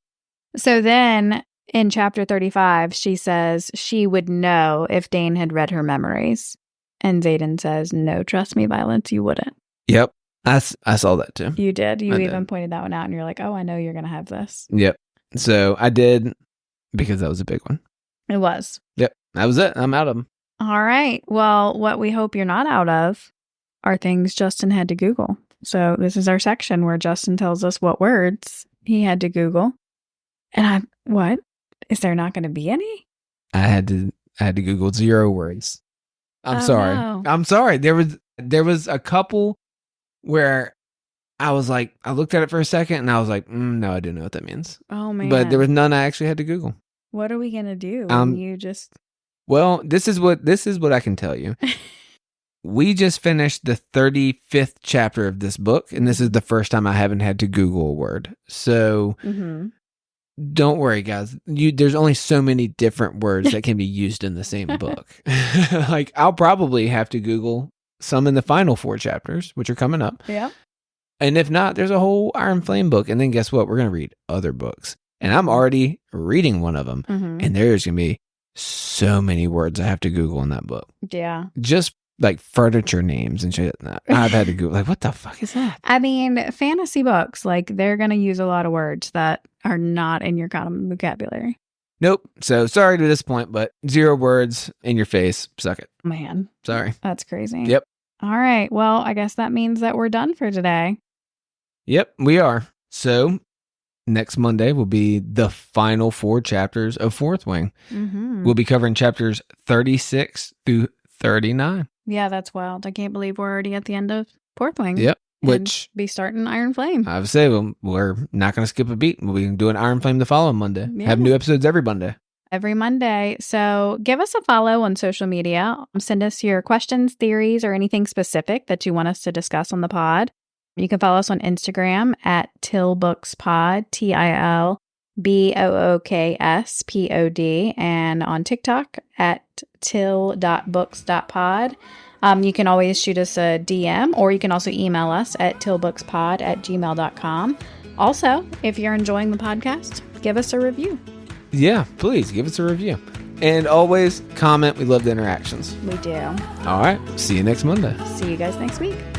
So then in chapter 35, she says she would know if Dane had read her memories. And Xaden says, no, trust me, Violet, you wouldn't. Yep. I saw that too. You did. You I even did. pointed that one out and you're like, oh, I know you're going to have this. Yep. So I did, because that was a big one. It was. Yep. That was it. I'm out of them. All right. Well, what we hope you're not out of are things Justin had to Google. So this is our section where Justin tells us what words he had to Google. And what? Is there not going to be any? I had to I had to Google 0 words. I'm Oh, sorry. no. I'm sorry. There was a couple where I was like, I looked at it for a second and I was like, no, I didn't know what that means. Oh, man. But there was none I actually had to Google. What are we going to do when you just... Well, this is what I can tell you. We just finished the 35th chapter of this book, and this is the first time I haven't had to Google a word. So don't worry, guys. There's only so many different words that can be used in the same book. Like, I'll probably have to Google some in the final 4 chapters, which are coming up. Yeah. And if not, there's a whole Iron Flame book. And then guess what? We're going to read other books. And I'm already reading one of them. And there's going to be so many words I have to Google in that book. Yeah. Just like furniture names and shit. I've had to Google, like, what the fuck is that? I mean, fantasy books, like, they're going to use a lot of words that are not in your common vocabulary. Nope. So sorry to disappoint, but 0 words in your face. Suck it. Man. Sorry. That's crazy. Yep. All right. Well, I guess that means that we're done for today. Yep, we are. So next Monday will be the final 4 chapters of Fourth Wing. We'll be covering chapters 36 through 39. Yeah, that's wild. I can't believe we're already at the end of Fourth Wing. Yep. And Which be starting Iron Flame. I would say we're not going to skip a beat. We'll be doing Iron Flame the following Monday. Yeah. Have new episodes every Monday. Every Monday. So give us a follow on social media. Send us your questions, theories, or anything specific that you want us to discuss on the pod. You can follow us on Instagram at TillBooksPod, TILBOOKSPOD, and on TikTok at till.books.pod. You can always shoot us a DM, or you can also email us at tillbookspod@gmail.com. Also, if you're enjoying the podcast, give us a review. Yeah, please give us a review. And always comment. We love the interactions. We do. All right. See you next Monday. See you guys next week.